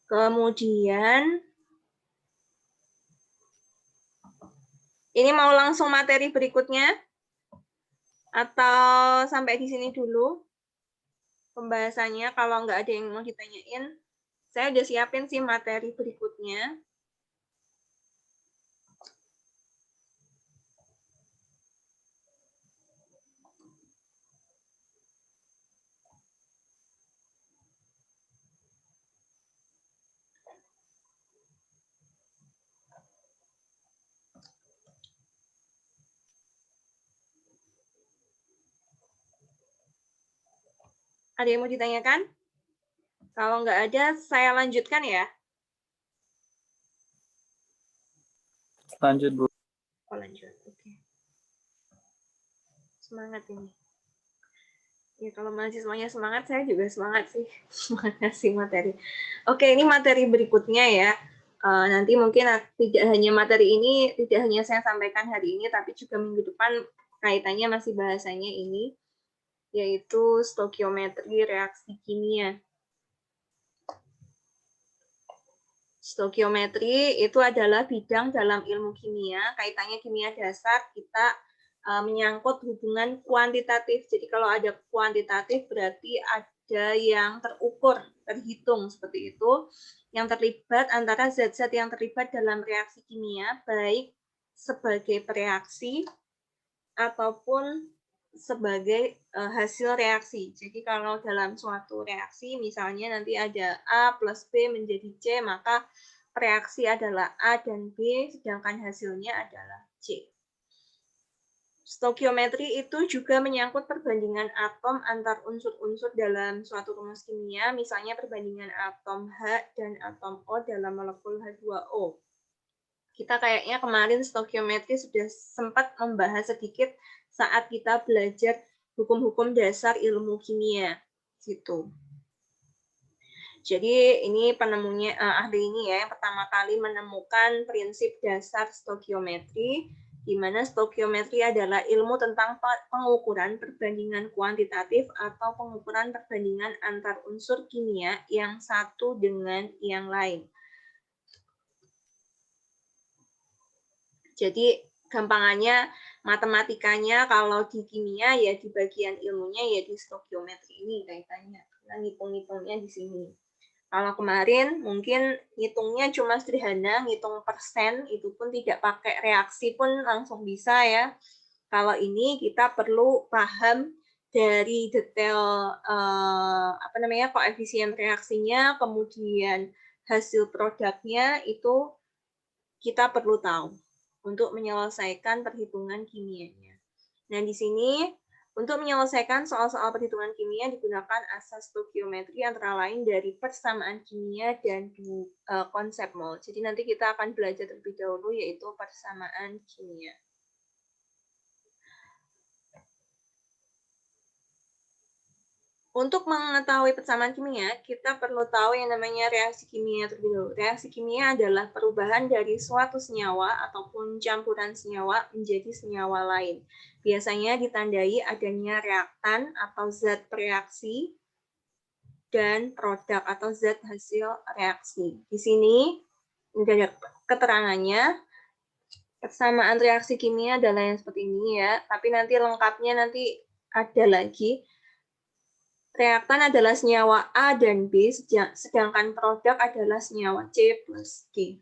Kemudian ini mau langsung materi berikutnya? Atau sampai di sini dulu pembahasannya? Kalau nggak ada yang mau ditanyain, saya udah siapin sih materi berikutnya. Ada yang mau ditanyakan? Kalau nggak ada, saya lanjutkan ya. Lanjut, Bu. Oh, lanjut. Oke. Semangat ini. Ya, kalau mahasiswanya semangat, saya juga semangat sih. Semangat ngasih materi. Oke, ini materi berikutnya ya. Nanti mungkin tidak hanya materi ini, tidak hanya saya sampaikan hari ini, tapi juga minggu depan kaitannya masih bahasanya ini, yaitu stokiometri reaksi kimia. Stokiometri itu adalah bidang dalam ilmu kimia, kaitannya kimia dasar, kita menyangkut hubungan kuantitatif. Jadi kalau ada kuantitatif berarti ada yang terukur, terhitung seperti itu, yang terlibat antara zat-zat yang terlibat dalam reaksi kimia, baik sebagai pereaksi ataupun sebagai hasil reaksi. Jadi kalau dalam suatu reaksi, misalnya nanti ada A plus B menjadi C, maka reaksi adalah A dan B, sedangkan hasilnya adalah C. Stokiometri itu juga menyangkut perbandingan atom antar unsur-unsur dalam suatu rumus kimia, misalnya perbandingan atom H dan atom O dalam molekul H2O. Kita kayaknya kemarin stokiometri sudah sempat membahas sedikit saat kita belajar hukum-hukum dasar ilmu kimia gitu. Jadi ini penemunya ahli ini ya yang pertama kali menemukan prinsip dasar stokiometri, di mana stokiometri adalah ilmu tentang pengukuran perbandingan kuantitatif atau pengukuran perbandingan antar unsur kimia yang satu dengan yang lain. Jadi gampangannya matematikanya kalau di kimia ya di bagian ilmunya ya di stokiometri ini kaitannya. Nah, ngitung-ngitungnya di sini. Kalau kemarin mungkin ngitungnya cuma sederhana, ngitung persen itu pun tidak pakai reaksi pun langsung bisa ya. Kalau ini kita perlu paham dari detail koefisien reaksinya, kemudian hasil produknya itu kita perlu tahu untuk menyelesaikan perhitungan kimianya. Nah, di sini untuk menyelesaikan soal-soal perhitungan kimia digunakan asas stokiometri antara lain dari persamaan kimia dan konsep mol. Jadi nanti kita akan belajar terlebih dahulu yaitu persamaan kimia. Untuk mengetahui persamaan kimia, kita perlu tahu yang namanya reaksi kimia terlebih dahulu. Reaksi kimia adalah perubahan dari suatu senyawa ataupun campuran senyawa menjadi senyawa lain. Biasanya ditandai adanya reaktan atau zat bereaksi dan produk atau zat hasil reaksi. Di sini ada keterangannya. Persamaan reaksi kimia adalah yang seperti ini ya, tapi nanti lengkapnya nanti ada lagi. Reaktan adalah senyawa A dan B, sedangkan produk adalah senyawa C plus D.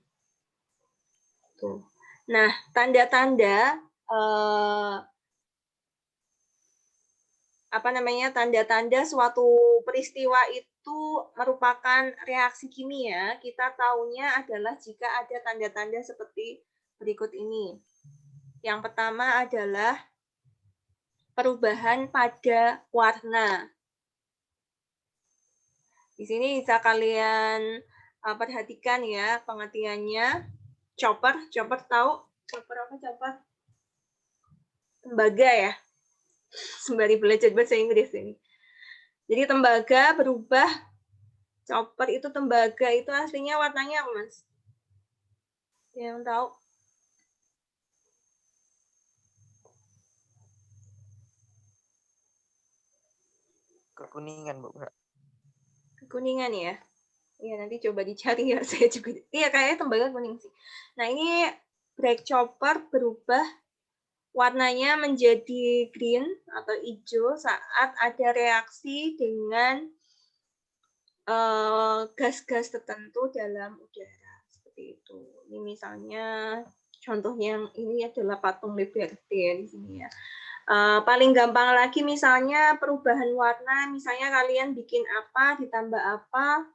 Tuh. Nah, tanda-tanda tanda-tanda suatu peristiwa itu merupakan reaksi kimia, kita tahunya adalah jika ada tanda-tanda seperti berikut ini. Yang pertama adalah perubahan pada warna. Di sini bisa kalian perhatikan ya pengertiannya. Chopper tahu? Chopper apa chopper? Tembaga ya. Sembari belajar bahasa Inggris ini. Jadi tembaga berubah. Chopper itu tembaga itu aslinya warnanya apa, Mas? Yang tahu? Kekuningan, Bu. Kuningan ya. Iya, nanti coba dicari ya. Saya juga. Iya, kayaknya tembaga kuning sih. Nah, ini black chopper berubah warnanya menjadi green atau hijau saat ada reaksi dengan gas-gas tertentu dalam udara. Seperti itu. Ini misalnya contohnya yang ini adalah patung Liberty di sini ya. Paling gampang lagi misalnya perubahan warna, misalnya kalian bikin apa, ditambah apa,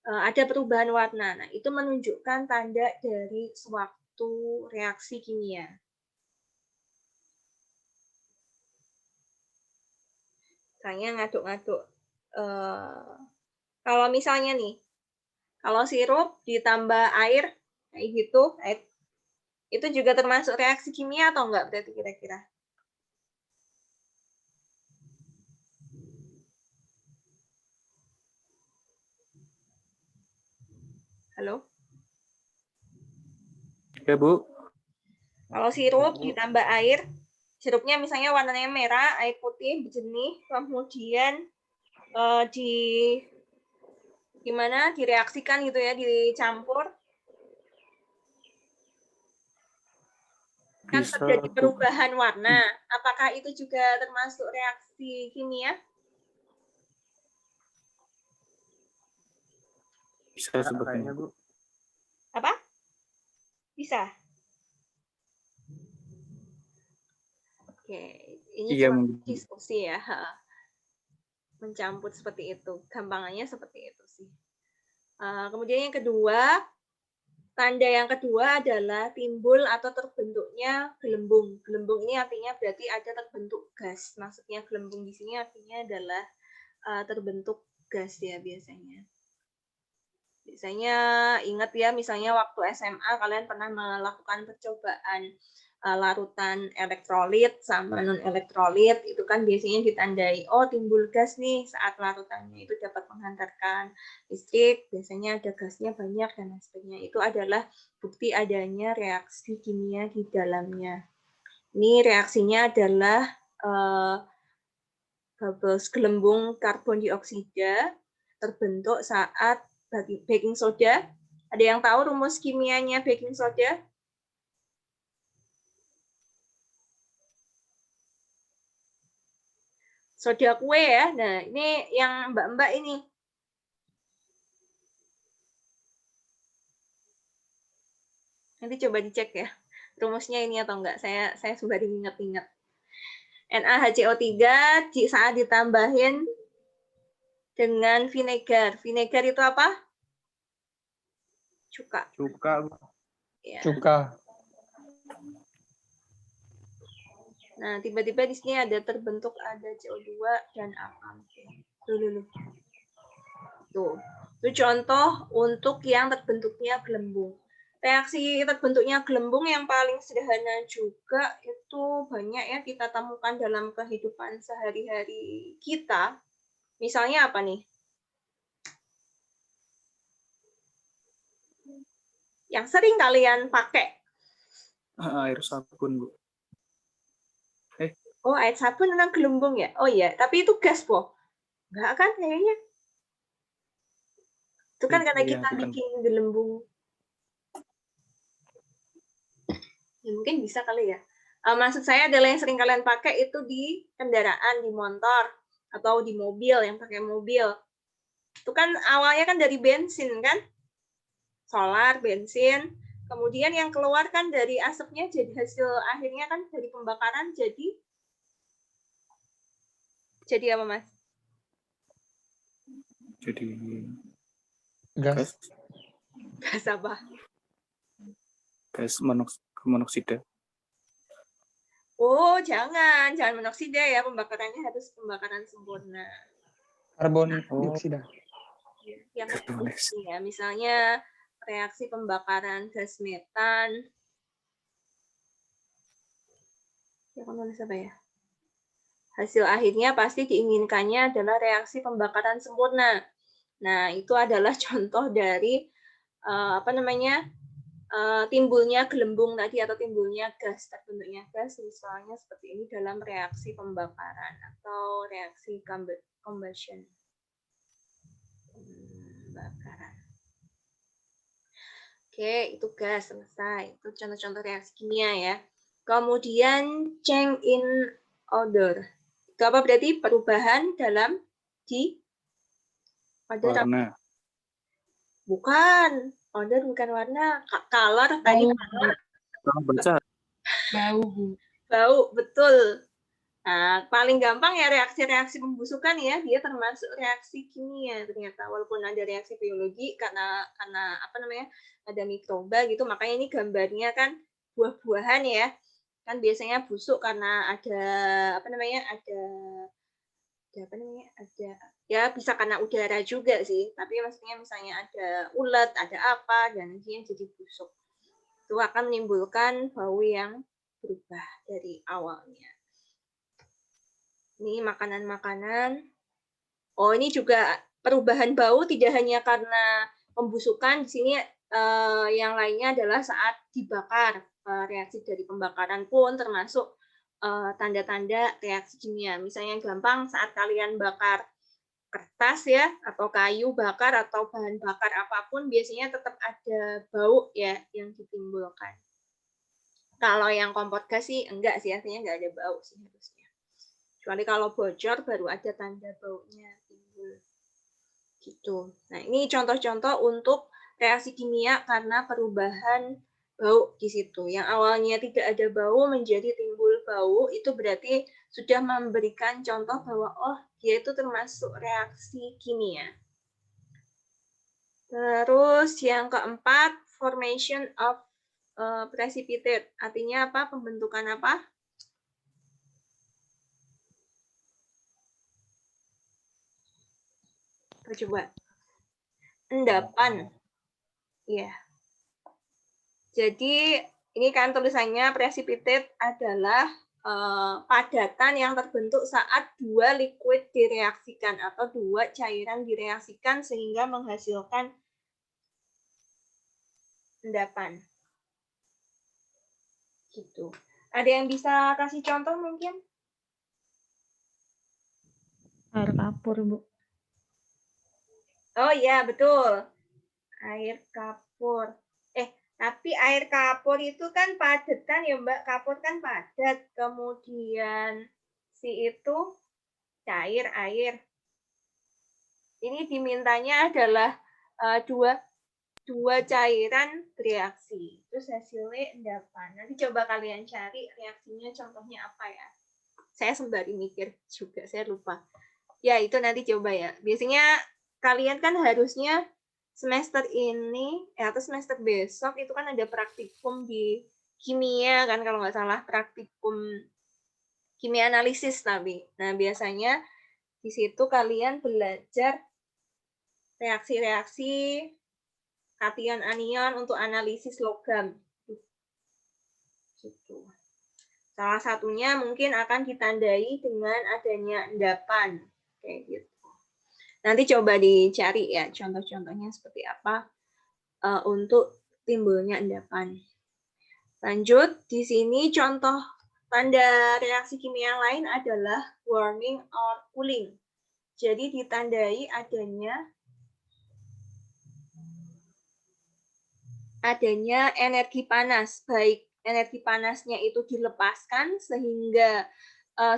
ada perubahan warna. Nah, itu menunjukkan tanda dari suatu reaksi kimia. Misalnya ngaduk-ngaduk. Kalau misalnya nih, kalau sirup ditambah air, kayak gitu, itu juga termasuk reaksi kimia atau enggak berarti kira-kira? Halo? Ya, Bu. Kalau sirup ditambah air, sirupnya misalnya warnanya merah, air putih, jernih, kemudian direaksikan gitu ya, dicampur. Kan Bisa, terjadi Bu. perubahan warna. Apakah itu juga termasuk reaksi kimia? Bisa sebetulnya, Bu. Apa? Bisa. Oke, ini Iya, cuma mungkin. diskusi ya. Mencampur seperti itu. Gampangannya seperti itu sih. Kemudian yang kedua, tanda yang kedua adalah timbul atau terbentuknya gelembung. Gelembung ini artinya berarti ada terbentuk gas. Maksudnya gelembung di sini artinya adalah terbentuk gas ya biasanya. Biasanya ingat ya, misalnya waktu SMA kalian pernah melakukan percobaan larutan elektrolit sama non elektrolit, itu kan biasanya ditandai oh timbul gas nih saat larutannya itu dapat menghantarkan listrik, biasanya ada gasnya banyak dan lain sebagainya. Itu adalah bukti adanya reaksi kimia di dalamnya. Ini reaksinya adalah bubbles gelembung karbon dioksida terbentuk saat baking soda. Ada yang tahu rumus kimianya baking soda? Soda kue ya. Nah, ini yang mbak-mbak ini. Nanti coba dicek ya. Rumusnya ini atau enggak. Saya sudah ingat-ingat. NaHCO3 saat ditambahin dengan vinegar. Vinegar itu apa? Cuka. Cuka, Bu. Ya. Cuka. Nah, tiba-tiba di sini ada terbentuk ada CO2 dan apa? Tuh. Itu contoh untuk yang terbentuknya gelembung. Reaksi terbentuknya gelembung yang paling sederhana juga itu banyak ya kita temukan dalam kehidupan sehari-hari kita. Misalnya apa nih? Yang sering kalian pakai. Air sabun, Bu. Oh, air sabun tentang gelembung ya? Oh iya, tapi itu gas, Po. Enggak kan kayaknya? Itu kan karena Iya, kita bukan. bikin gelembung. Ya, mungkin bisa kali ya. Maksud saya adalah yang sering kalian pakai itu di kendaraan, di motor, atau di mobil, yang pakai mobil. Itu kan awalnya kan dari bensin kan? Solar, bensin. Kemudian yang keluar kan dari asapnya jadi hasil akhirnya kan dari pembakaran jadi apa, Mas? Jadi Gas. Gas apa? gas monoksida. Oh, jangan monoksida ya, pembakarannya harus pembakaran sempurna. Karbon dioksida. Yang ya, misalnya reaksi pembakaran gas metan. Ya, nulis apa ya? Hasil akhirnya pasti diinginkannya adalah reaksi pembakaran sempurna. Nah, itu adalah contoh dari timbulnya gelembung tadi atau timbulnya gas, terbentuknya gas misalnya seperti ini dalam reaksi pembakaran atau reaksi combustion. Pembakaran. Oke, itu gas selesai. Itu contoh-contoh reaksi kimia ya. Kemudian change in odor. Itu apa berarti perubahan dalam di odor? Warna. Bukan. Odor bukan warna. Color tadi. Kalau baca. Bau, Bu. Bau, betul. Nah, paling gampang ya reaksi-reaksi pembusukan ya, dia termasuk reaksi kimia ternyata. Walaupun ada reaksi biologi karena ada mikroba gitu, makanya ini gambarnya kan buah-buahan ya. Kan biasanya busuk karena ada ya bisa karena udara juga sih, tapi maksudnya misalnya ada ulat, ada apa dan akhirnya jadi busuk. Itu akan menimbulkan bau yang berubah dari awalnya. Ini makanan-makanan. Oh, ini juga perubahan bau tidak hanya karena pembusukan. Di sini yang lainnya adalah saat dibakar. Reaksi dari pembakaran pun termasuk tanda-tanda reaksi kimia. Misalnya yang gampang saat kalian bakar kertas ya, atau kayu bakar, atau bahan bakar apapun, biasanya tetap ada bau ya yang ditimbulkan. Kalau yang kompor gas sih enggak sih, artinya enggak ada bau sih harusnya. Kecuali kalau bocor baru ada tanda baunya timbul. Gitu. Nah, ini contoh-contoh untuk reaksi kimia karena perubahan bau di situ. Yang awalnya tidak ada bau menjadi timbul bau, itu berarti sudah memberikan contoh bahwa oh, dia itu termasuk reaksi kimia. Terus yang keempat, formation of precipitate. Artinya apa? Pembentukan apa? Coba. Endapan. Iya. Jadi ini kan tulisannya precipitate adalah padatan yang terbentuk saat dua liquid direaksikan atau dua cairan direaksikan sehingga menghasilkan endapan. Gitu. Ada yang bisa kasih contoh mungkin? Air kapur, Bu. Oh iya, betul. Air kapur. Tapi air kapur itu kan padat kan ya Mbak, kapur kan padat. Kemudian si itu cair air. Ini dimintanya adalah dua cairan bereaksi. Terus hasilnya endapan. Nanti coba kalian cari reaksinya contohnya apa ya. Saya sembari mikir juga, saya lupa. Ya itu nanti coba ya. Biasanya kalian kan harusnya semester ini atau semester besok itu kan ada praktikum di kimia kan kalau nggak salah, praktikum kimia analisis tapi. Nah biasanya di situ kalian belajar reaksi-reaksi kation anion untuk analisis logam. Gitu. Salah satunya mungkin akan ditandai dengan adanya endapan kayak gitu. Nanti coba dicari ya contoh-contohnya seperti apa untuk timbulnya endapan. Lanjut, di sini contoh tanda reaksi kimia lain adalah warming or cooling. Jadi ditandai adanya energi panas, baik energi panasnya itu dilepaskan sehingga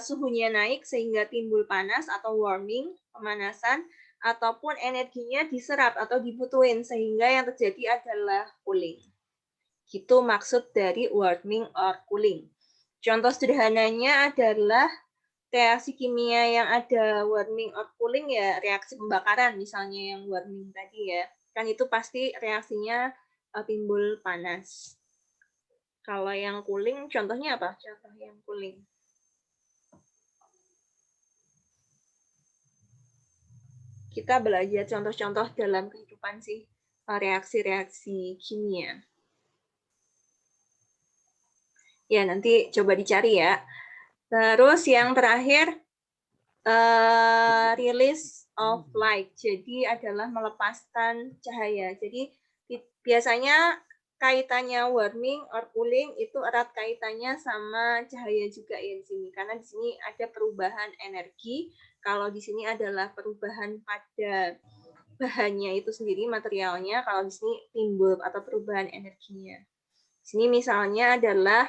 suhunya naik sehingga timbul panas atau warming, pemanasan, ataupun energinya diserap atau dibutuhin sehingga yang terjadi adalah cooling. Gitu maksud dari warming or cooling. Contoh sederhananya adalah reaksi kimia yang ada warming or cooling ya reaksi pembakaran misalnya yang warming tadi ya. Kan itu pasti reaksinya timbul panas. Kalau yang cooling contohnya apa? Contoh yang cooling. Kita belajar contoh-contoh dalam kehidupan sih reaksi-reaksi kimia. Ya, nanti coba dicari ya. Terus yang terakhir, release of light. Jadi adalah melepaskan cahaya. Jadi biasanya kaitannya warming or cooling itu erat kaitannya sama cahaya juga ya di sini. Karena di sini ada perubahan energi. Kalau di sini adalah perubahan pada bahannya itu sendiri, materialnya. Kalau di sini timbul atau perubahan energinya. Di sini misalnya adalah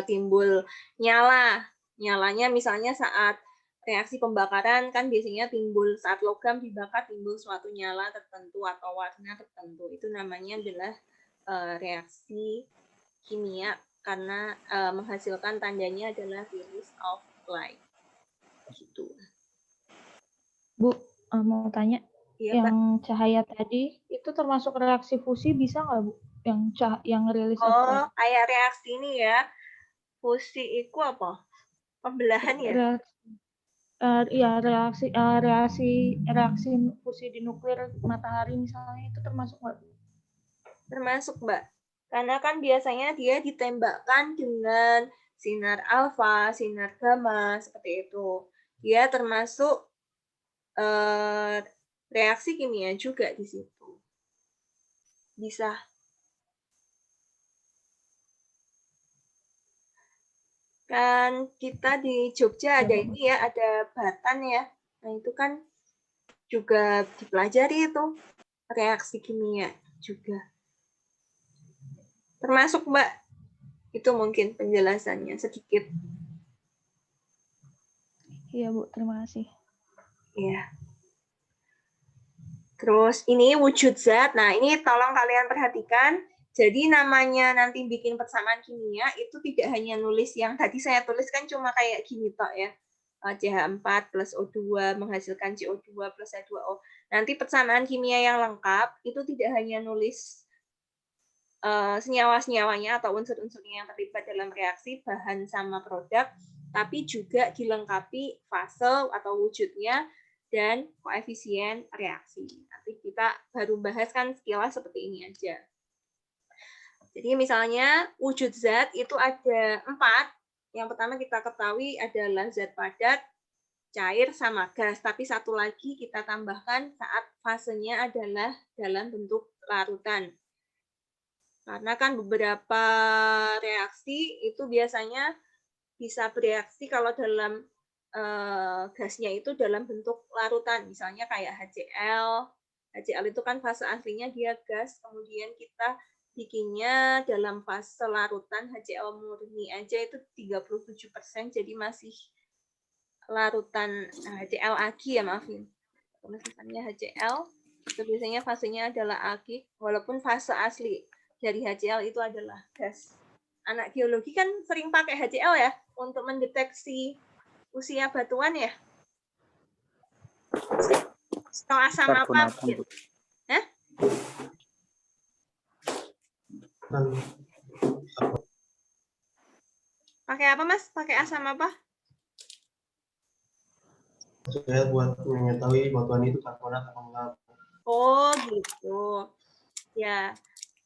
timbul nyalanya misalnya saat reaksi pembakaran kan biasanya timbul saat logam dibakar timbul suatu nyala tertentu atau warna tertentu, itu namanya adalah reaksi kimia karena menghasilkan tandanya adalah release of light gitu. Bu, mau tanya, Iya, yang cahaya tadi itu termasuk reaksi fusi bisa nggak, Bu? Yang release of light? Kayak reaksi ini ya. Fusi itu apa? Pembelahan ya? Reaksi fusi di nuklir matahari misalnya itu termasuk nggak? Termasuk, Mbak. Karena kan biasanya dia ditembakkan dengan sinar alfa, sinar gamma, seperti itu. Dia termasuk reaksi kimia juga di situ. Bisa. Kan kita di Jogja ada ini ya, ada batan ya. Nah itu kan juga dipelajari itu reaksi kimia juga. Termasuk Mbak, itu mungkin penjelasannya sedikit. Iya Bu, terima kasih. Iya. Terus ini wujud zat. Nah ini tolong kalian perhatikan. Jadi namanya nanti bikin persamaan kimia itu tidak hanya nulis yang tadi saya tuliskan cuma kayak gini tok ya. CH4 plus O2 menghasilkan CO2 plus H2O. Nanti persamaan kimia yang lengkap itu tidak hanya nulis senyawa-senyawanya atau unsur-unsurnya yang terlibat dalam reaksi bahan sama produk, tapi juga dilengkapi fase atau wujudnya dan koefisien reaksi. Nanti kita baru bahas kan sekilas seperti ini aja. Jadi misalnya wujud zat itu ada 4. Yang pertama kita ketahui adalah zat padat, cair, sama gas. Tapi satu lagi kita tambahkan saat fasenya adalah dalam bentuk larutan. Karena kan beberapa reaksi itu biasanya bisa bereaksi kalau dalam gasnya itu dalam bentuk larutan. Misalnya kayak HCl. HCl itu kan fase aslinya dia gas, kemudian kita bikinnya dalam fase larutan. HCl murni aja itu 37%, jadi masih larutan HCl agi ya, maafin. Misalnya HCl, itu biasanya fasenya adalah agi, walaupun fase asli dari HCl itu adalah gas. Anak geologi kan sering pakai HCl ya, untuk mendeteksi usia batuan ya. Atau asam apa? Karbonatan, Bu. Hah? Pakai apa, Mas? Pakai asam apa? Saya buat mengetahui batuan itu karbonat atau enggak. Oh, gitu. Ya.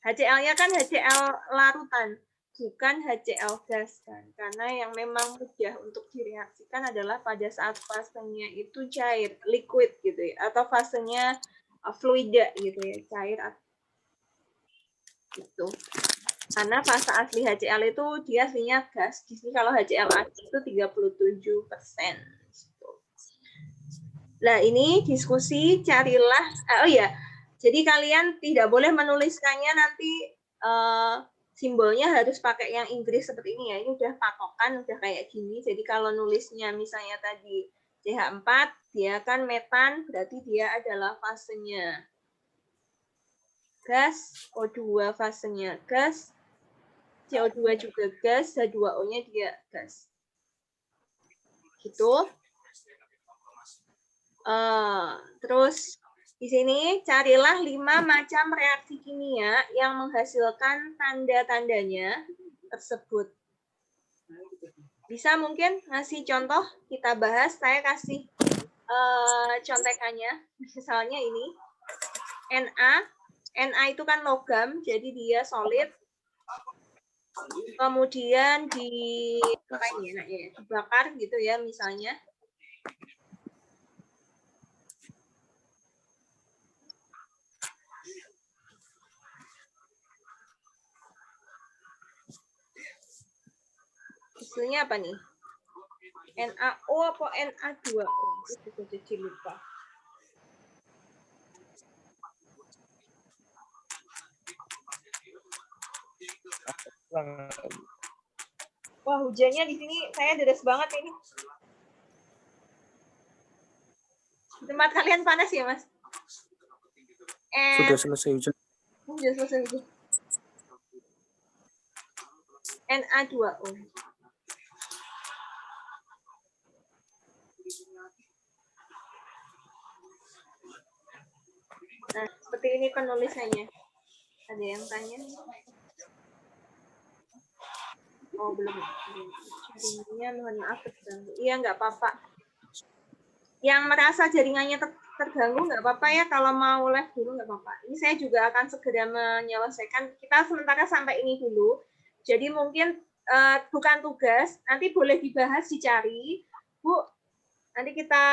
HCl-nya kan HCl larutan, bukan HCl gas kan. Karena yang memang mudah untuk direaksikan adalah pada saat fasenya itu cair, liquid gitu ya, atau fasenya fluida gitu ya, cair gitu. Karena fase asli HCl itu dia aslinya gas. Di sini kalau HCl asli itu 37%. Nah, ini diskusi carilah, oh ya, jadi kalian tidak boleh menuliskannya nanti simbolnya harus pakai yang Inggris seperti ini ya. Ini udah patokan, udah kayak gini. Jadi kalau nulisnya misalnya tadi CH4, dia kan metan, berarti dia adalah fasenya gas, O2 fasenya gas, CO2 juga gas, H2O-nya dia gas. Gitu. Terus di sini carilah 5 macam reaksi kimia yang menghasilkan tanda-tandanya tersebut. Bisa mungkin ngasih contoh, kita bahas, saya kasih contekannya. Misalnya ini, Na itu kan logam, jadi dia solid. Kemudian dibakar gitu ya misalnya. Hasilnya apa nih? NaO apa Na2O? Itu jadi lupa. Wah, hujannya di sini saya deras banget ini. Di tempat kalian panas ya, Mas? Sudah selesai hujan. Sudah selesai hujan. Na2O. Nah, seperti ini penulisannya. Ada yang tanya? Oh, belum. Jaringannya, mohon maaf terganggu. Iya, nggak apa-apa. Yang merasa jaringannya terganggu nggak apa-apa ya. Kalau mau live dulu nggak apa-apa. Ini saya juga akan segera menyelesaikan. Kita sementara sampai ini dulu. Jadi mungkin bukan tugas. Nanti boleh dibahas, dicari. Bu, nanti kita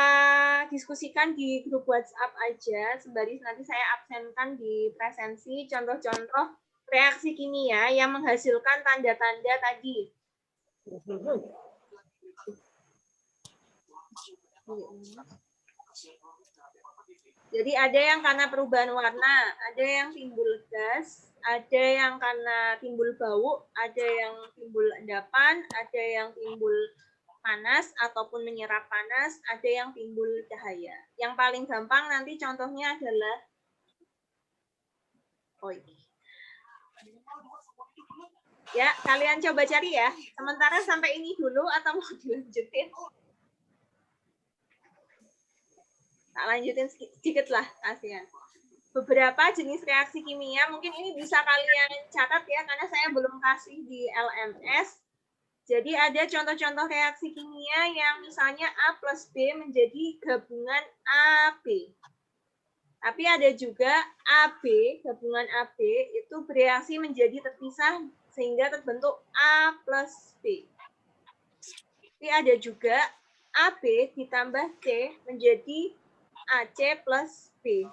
diskusikan di grup WhatsApp aja. Sembari nanti saya absenkan di presensi contoh-contoh reaksi kimia yang menghasilkan tanda-tanda tadi. Jadi ada yang karena perubahan warna, ada yang timbul gas, ada yang karena timbul bau, ada yang timbul endapan, ada yang timbul panas ataupun menyerap panas, ada yang timbul cahaya. Yang paling gampang nanti contohnya adalah ya, kalian coba cari ya. Sementara sampai ini dulu atau mau dilanjutin? Tak lanjutin sedikit lah, kasihan. Beberapa jenis reaksi kimia, mungkin ini bisa kalian catat ya, karena saya belum kasih di LMS. Jadi ada contoh-contoh reaksi kimia yang misalnya A plus B menjadi gabungan AB. Tapi ada juga AB, gabungan AB itu bereaksi menjadi terpisah sehingga terbentuk A plus B. Tapi ada juga AB ditambah C menjadi AC plus B.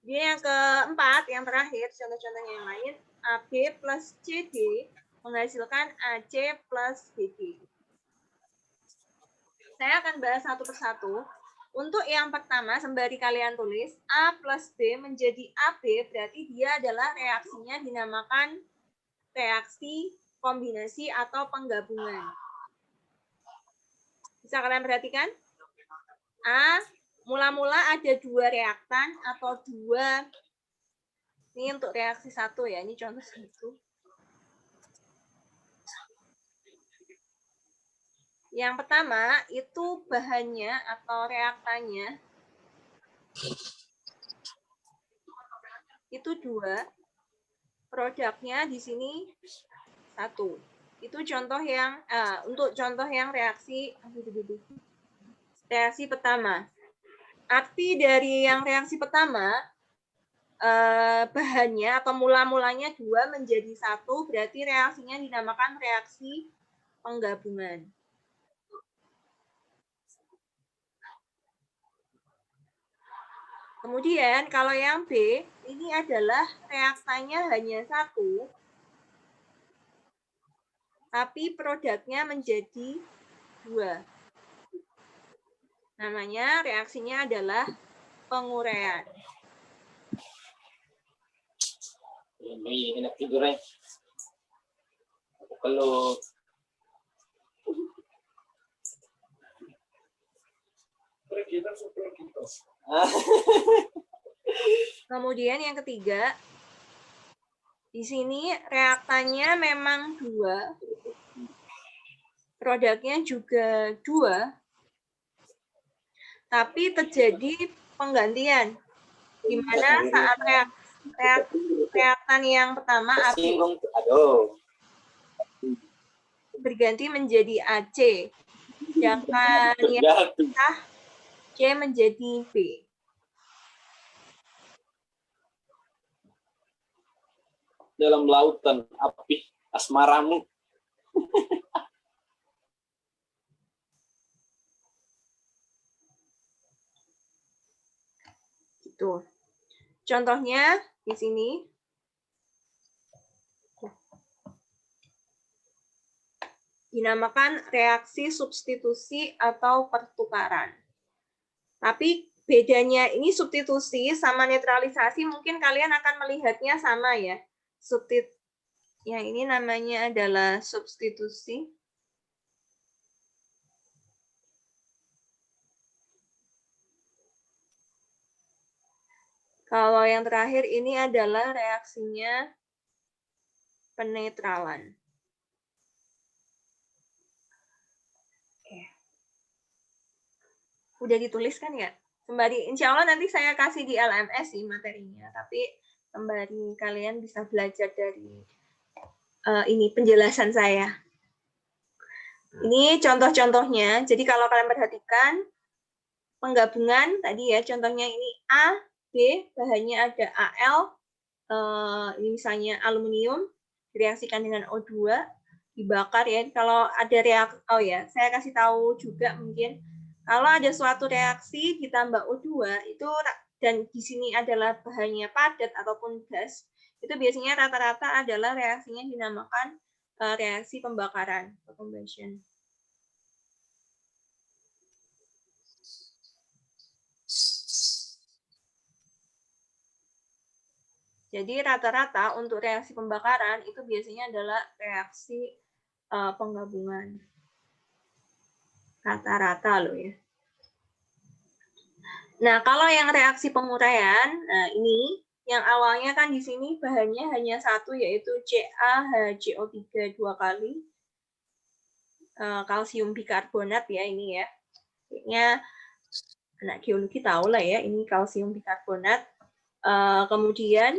Dia yang keempat, yang terakhir, contoh-contohnya yang lain, AB plus CD menghasilkan AC plus BD. Saya akan bahas satu persatu. Untuk yang pertama, sembari kalian tulis, A plus B menjadi AB, berarti dia adalah reaksinya dinamakan reaksi kombinasi atau penggabungan. Bisa kalian perhatikan? A, mula-mula ada dua reaktan atau dua, ini untuk reaksi satu ya, ini contoh satu. Yang pertama, itu bahannya atau reaktannya itu dua, produknya di sini satu. Itu contoh yang, untuk contoh yang reaksi pertama. Arti dari yang reaksi pertama, bahannya atau mula-mulanya dua menjadi satu, berarti reaksinya dinamakan reaksi penggabungan. Kemudian kalau yang B, ini adalah reaktannya hanya satu, tapi produknya menjadi dua. Namanya reaksinya adalah penguraian. Ini enak tidur ya. Kalau Kemudian yang ketiga, di sini reaktannya memang dua, produknya juga dua, tapi terjadi penggantian, di mana saat reaktan yang pertama AB berganti menjadi AC, sedangkan yang pisah C menjadi B. dalam lautan api asmaramu. Gitu. Contohnya di sini. Dinamakan reaksi substitusi atau pertukaran. Tapi bedanya ini substitusi sama netralisasi mungkin kalian akan melihatnya sama ya. Yang ini namanya adalah substitusi. Kalau yang terakhir ini adalah reaksinya penetralan. Udah dituliskan ya? Sembari, insya Allah nanti saya kasih di LMS sih materinya, tapi sembari kalian bisa belajar dari ini penjelasan saya. Ini contoh-contohnya. Jadi kalau kalian perhatikan penggabungan tadi ya, contohnya ini A, B, bahannya ada Al, ini misalnya aluminium, direaksikan dengan O2, dibakar ya. Kalau ada reaksi, oh ya, saya kasih tahu juga mungkin. Kalau ada suatu reaksi ditambah O2 itu dan di sini adalah bahannya padat ataupun gas, itu biasanya rata-rata adalah reaksinya dinamakan reaksi pembakaran atau combustion. Jadi rata-rata untuk reaksi pembakaran itu biasanya adalah reaksi penggabungan. Rata-rata loh ya. Nah, kalau yang reaksi penguraian, nah ini yang awalnya kan di sini bahannya hanya satu yaitu CaHCO3 dua kali. Kalsium bikarbonat ya ini ya. Kayaknya anak geologi tahu lah ya, ini kalsium bikarbonat. Kemudian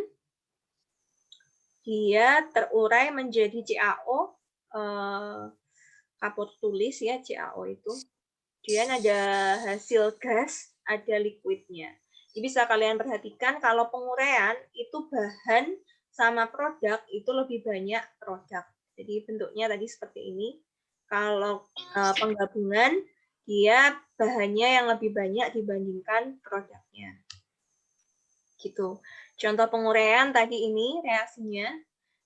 dia terurai menjadi CaO kapur tulis ya, CaO itu. Kemudian ada hasil gas, ada liquidnya. Jadi bisa kalian perhatikan kalau penguraian itu bahan sama produk itu lebih banyak produk. Jadi bentuknya tadi seperti ini. Kalau penggabungan dia bahannya yang lebih banyak dibandingkan produknya. Gitu. Contoh penguraian tadi ini reaksinya.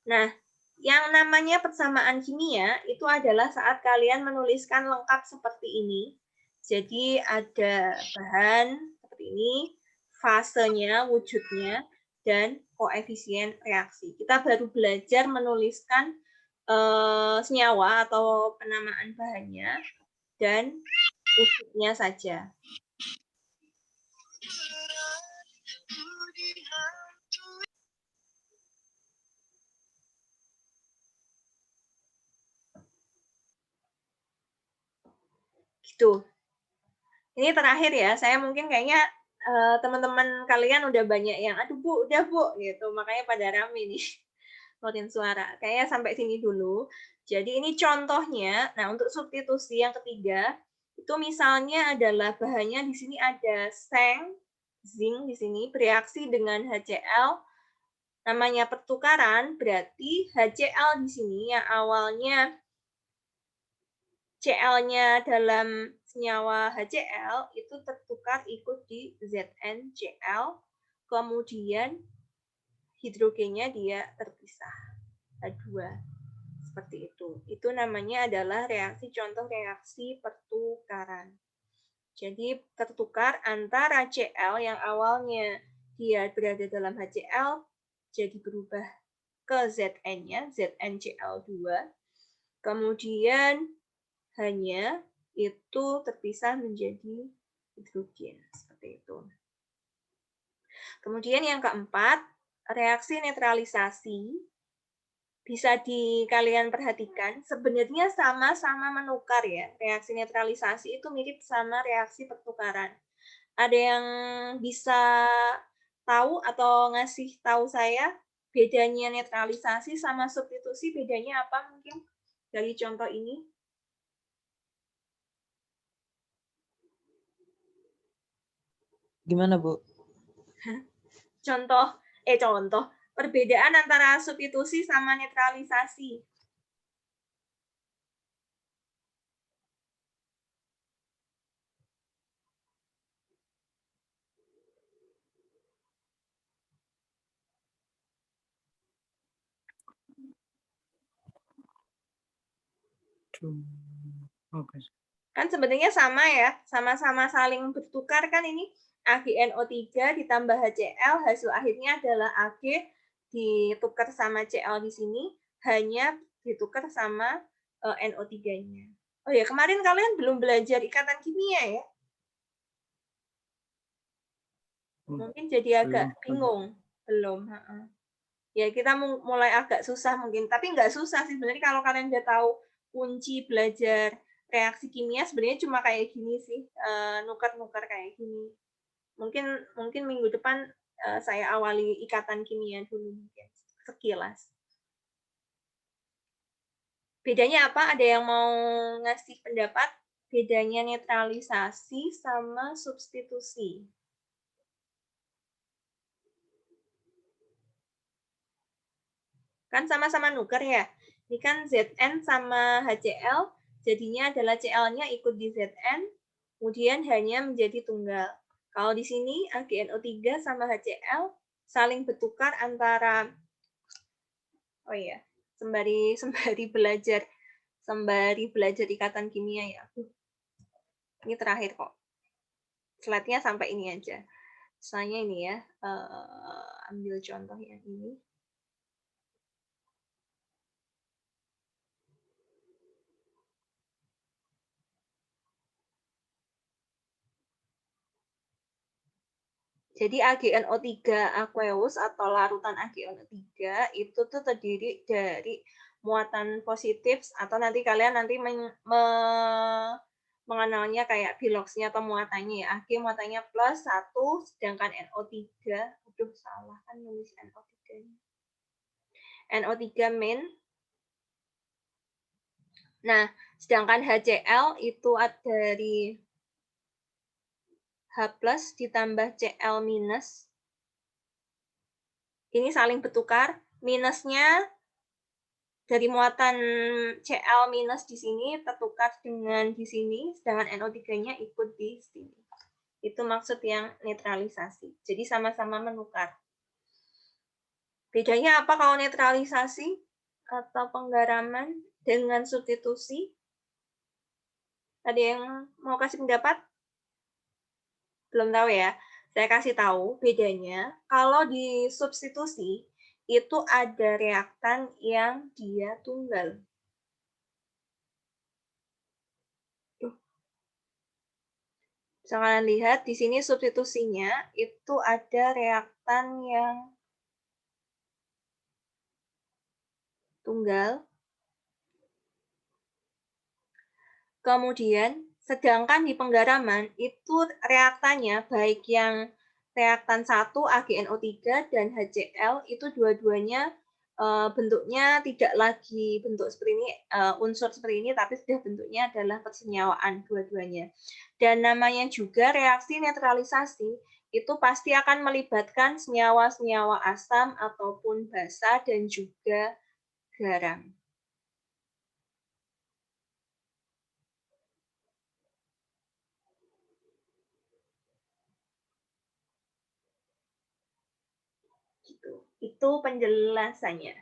Nah, yang namanya persamaan kimia itu adalah saat kalian menuliskan lengkap seperti ini. Jadi ada bahan seperti ini, fasenya, wujudnya, dan koefisien reaksi. Kita baru belajar menuliskan senyawa atau penamaan bahannya dan wujudnya saja. Gitu. Ini terakhir ya, saya mungkin kayaknya teman-teman kalian udah banyak yang, aduh Bu, udah Bu, gitu. Makanya pada rame nih, notin suara. Kayaknya sampai sini dulu. Jadi ini contohnya, nah untuk substitusi yang ketiga, itu misalnya adalah bahannya di sini ada seng, zinc di sini, bereaksi dengan HCl, namanya pertukaran, berarti HCl di sini yang awalnya Cl-nya dalam senyawa HCl itu tertukar ikut di ZnCl, kemudian hidrogennya dia terpisah, H2. Seperti itu. Itu namanya adalah reaksi contoh reaksi pertukaran. Jadi tertukar antara Cl yang awalnya dia berada dalam HCl, jadi berubah ke Zn-nya, ZnCl2, kemudian hanya itu terpisah menjadi hidrogen seperti itu. Kemudian yang keempat, reaksi netralisasi bisa kalian perhatikan sebenarnya sama-sama menukar ya. Reaksi netralisasi itu mirip sama reaksi pertukaran. Ada yang bisa tahu atau ngasih tahu saya bedanya netralisasi sama substitusi, bedanya apa mungkin dari contoh ini? Gimana, Bu? Contoh, perbedaan antara substitusi sama netralisasi. Kan sebenarnya sama ya, sama-sama saling bertukar kan ini. AgNO3 ditambah HCl, hasil akhirnya adalah Ag ditukar sama Cl di sini, hanya ditukar sama NO3-nya. Oh ya, kemarin kalian belum belajar ikatan kimia ya? Mungkin jadi agak bingung. Belum. Ya, kita mulai agak susah mungkin. Tapi nggak susah sih sebenarnya kalau kalian udah tahu kunci belajar reaksi kimia sebenarnya cuma kayak gini sih, nuker-nuker kayak gini. Mungkin minggu depan saya awali ikatan kimia dulu mungkin sekilas. Bedanya apa? Ada yang mau ngasih pendapat? Bedanya netralisasi sama substitusi. Kan sama-sama nuker ya. Ini kan Zn sama HCl, jadinya adalah Cl-nya ikut di Zn, kemudian hanya menjadi tunggal. Kalau di sini AgNO3 sama HCl saling bertukar antara, oh iya, sembari belajar ikatan kimia ya. Ini terakhir kok. Slide-nya sampai ini aja. Misalnya ini ya, ambil contoh yang ini. Jadi AgNO3 aqueous atau larutan AgNO3 itu tuh terdiri dari muatan positif atau nanti kalian mengenalnya kayak biloxnya atau muatannya ya. Ag muatannya plus 1 sedangkan NO3, aduh salah kan nulis NO3-nya. NO3 min Nah, sedangkan HCl itu dari H plus ditambah Cl minus. Ini saling bertukar. Minusnya dari muatan Cl minus di sini tertukar dengan di sini, sedangkan NO3-nya ikut di sini. Itu maksud yang netralisasi. Jadi sama-sama menukar. Bedanya apa kalau netralisasi atau penggaraman dengan substitusi? Ada yang mau kasih pendapat? Belum tahu ya. Saya kasih tahu bedanya. Kalau di substitusi itu ada reaktan yang dia tunggal. Bisa kalian lihat di sini substitusinya itu ada reaktan yang tunggal. Kemudian, sedangkan di penggaraman itu reaktannya baik yang reaktan 1 AgNO3 dan HCl itu dua-duanya bentuknya tidak lagi bentuk seperti ini, unsur seperti ini, tapi sudah bentuknya adalah persenyawaan dua-duanya. Dan namanya juga reaksi netralisasi, itu pasti akan melibatkan senyawa-senyawa asam ataupun basa dan juga garam. Gitu. Itu penjelasannya.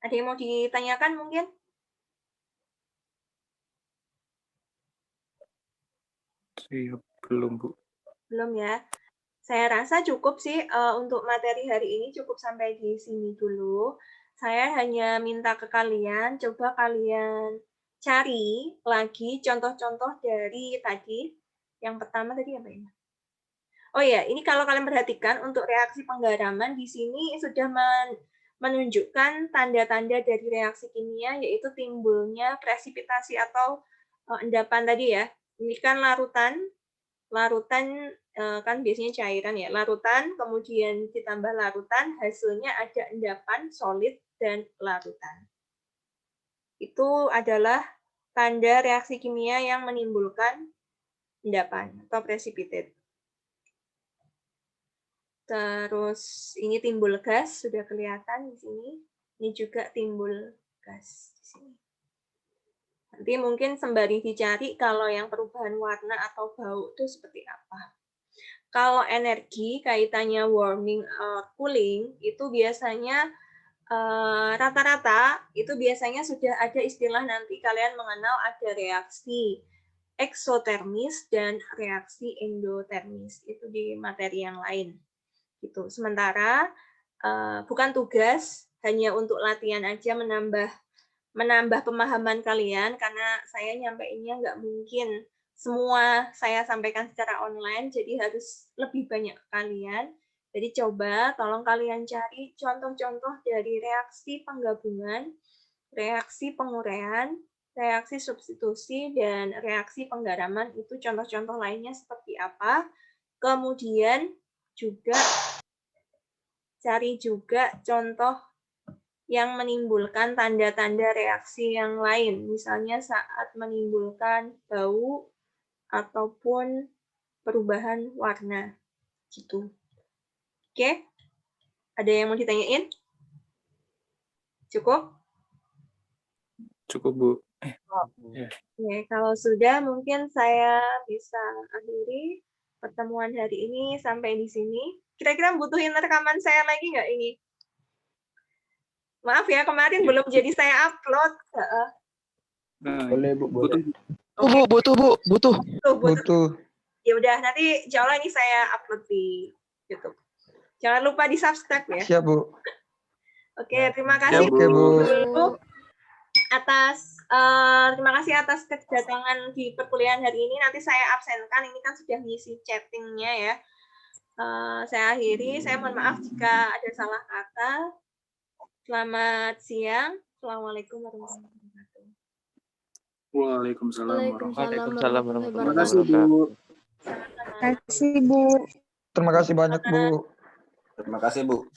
Ada yang mau ditanyakan mungkin? Iya, belum, Bu. Belum ya. Saya rasa cukup sih untuk materi hari ini, cukup sampai di sini dulu. Saya hanya minta ke kalian, coba kalian cari lagi contoh-contoh dari tadi. Yang pertama tadi apa ya? Oh ya, ini kalau kalian perhatikan untuk reaksi penggaraman di sini sudah menunjukkan tanda-tanda dari reaksi kimia, yaitu timbulnya presipitasi atau endapan tadi ya. Ini kan larutan kan biasanya cairan ya, larutan, kemudian ditambah larutan, hasilnya ada endapan, solid, dan larutan. Itu adalah tanda reaksi kimia yang menimbulkan endapan atau precipitate. Terus ini timbul gas, sudah kelihatan di sini. Ini juga timbul gas di sini. Nanti mungkin sembari dicari kalau yang perubahan warna atau bau itu seperti apa. Kalau energi kaitannya warming or cooling itu biasanya rata-rata itu biasanya sudah ada istilah nanti kalian mengenal ada reaksi eksotermis dan reaksi endotermis. Itu di materi yang lain. Gitu. Sementara bukan tugas, hanya untuk latihan aja menambah pemahaman kalian karena saya nyampeinnya nggak mungkin semua saya sampaikan secara online, jadi harus lebih banyak ke kalian. Jadi coba tolong kalian cari contoh-contoh dari reaksi penggabungan, reaksi penguraian, reaksi substitusi, dan reaksi penggaraman. Itu contoh-contoh lainnya seperti apa. Kemudian juga cari juga contoh yang menimbulkan tanda-tanda reaksi yang lain, misalnya saat menimbulkan bau ataupun perubahan warna, gitu. Oke, ada yang mau ditanyain? Cukup? Cukup, Bu. Oke, kalau sudah mungkin saya bisa akhiri pertemuan hari ini sampai di sini. Kira-kira butuhin rekaman saya lagi nggak ini? Maaf ya, kemarin belum jadi saya upload. Boleh, Bu. Butuh. Butuh. Ya udah, nanti insya Allah ini saya upload di YouTube. Jangan lupa di subscribe ya. Siap, Bu. Oke, terima kasih Oke, Bu. terima kasih atas kedatangan di perkuliahan hari ini. Nanti saya absenkan. Ini kan sudah ngisi chattingnya ya. Saya akhiri. Saya mohon maaf jika ada salah kata. Selamat siang. Assalamualaikum warahmatullahi wabarakatuh. Waalaikumsalam. Waalaikumsalam warahmatullahi Terima kasih, Bu. Terima kasih, Bu. Terima kasih banyak, Bu. Terima kasih, Bu.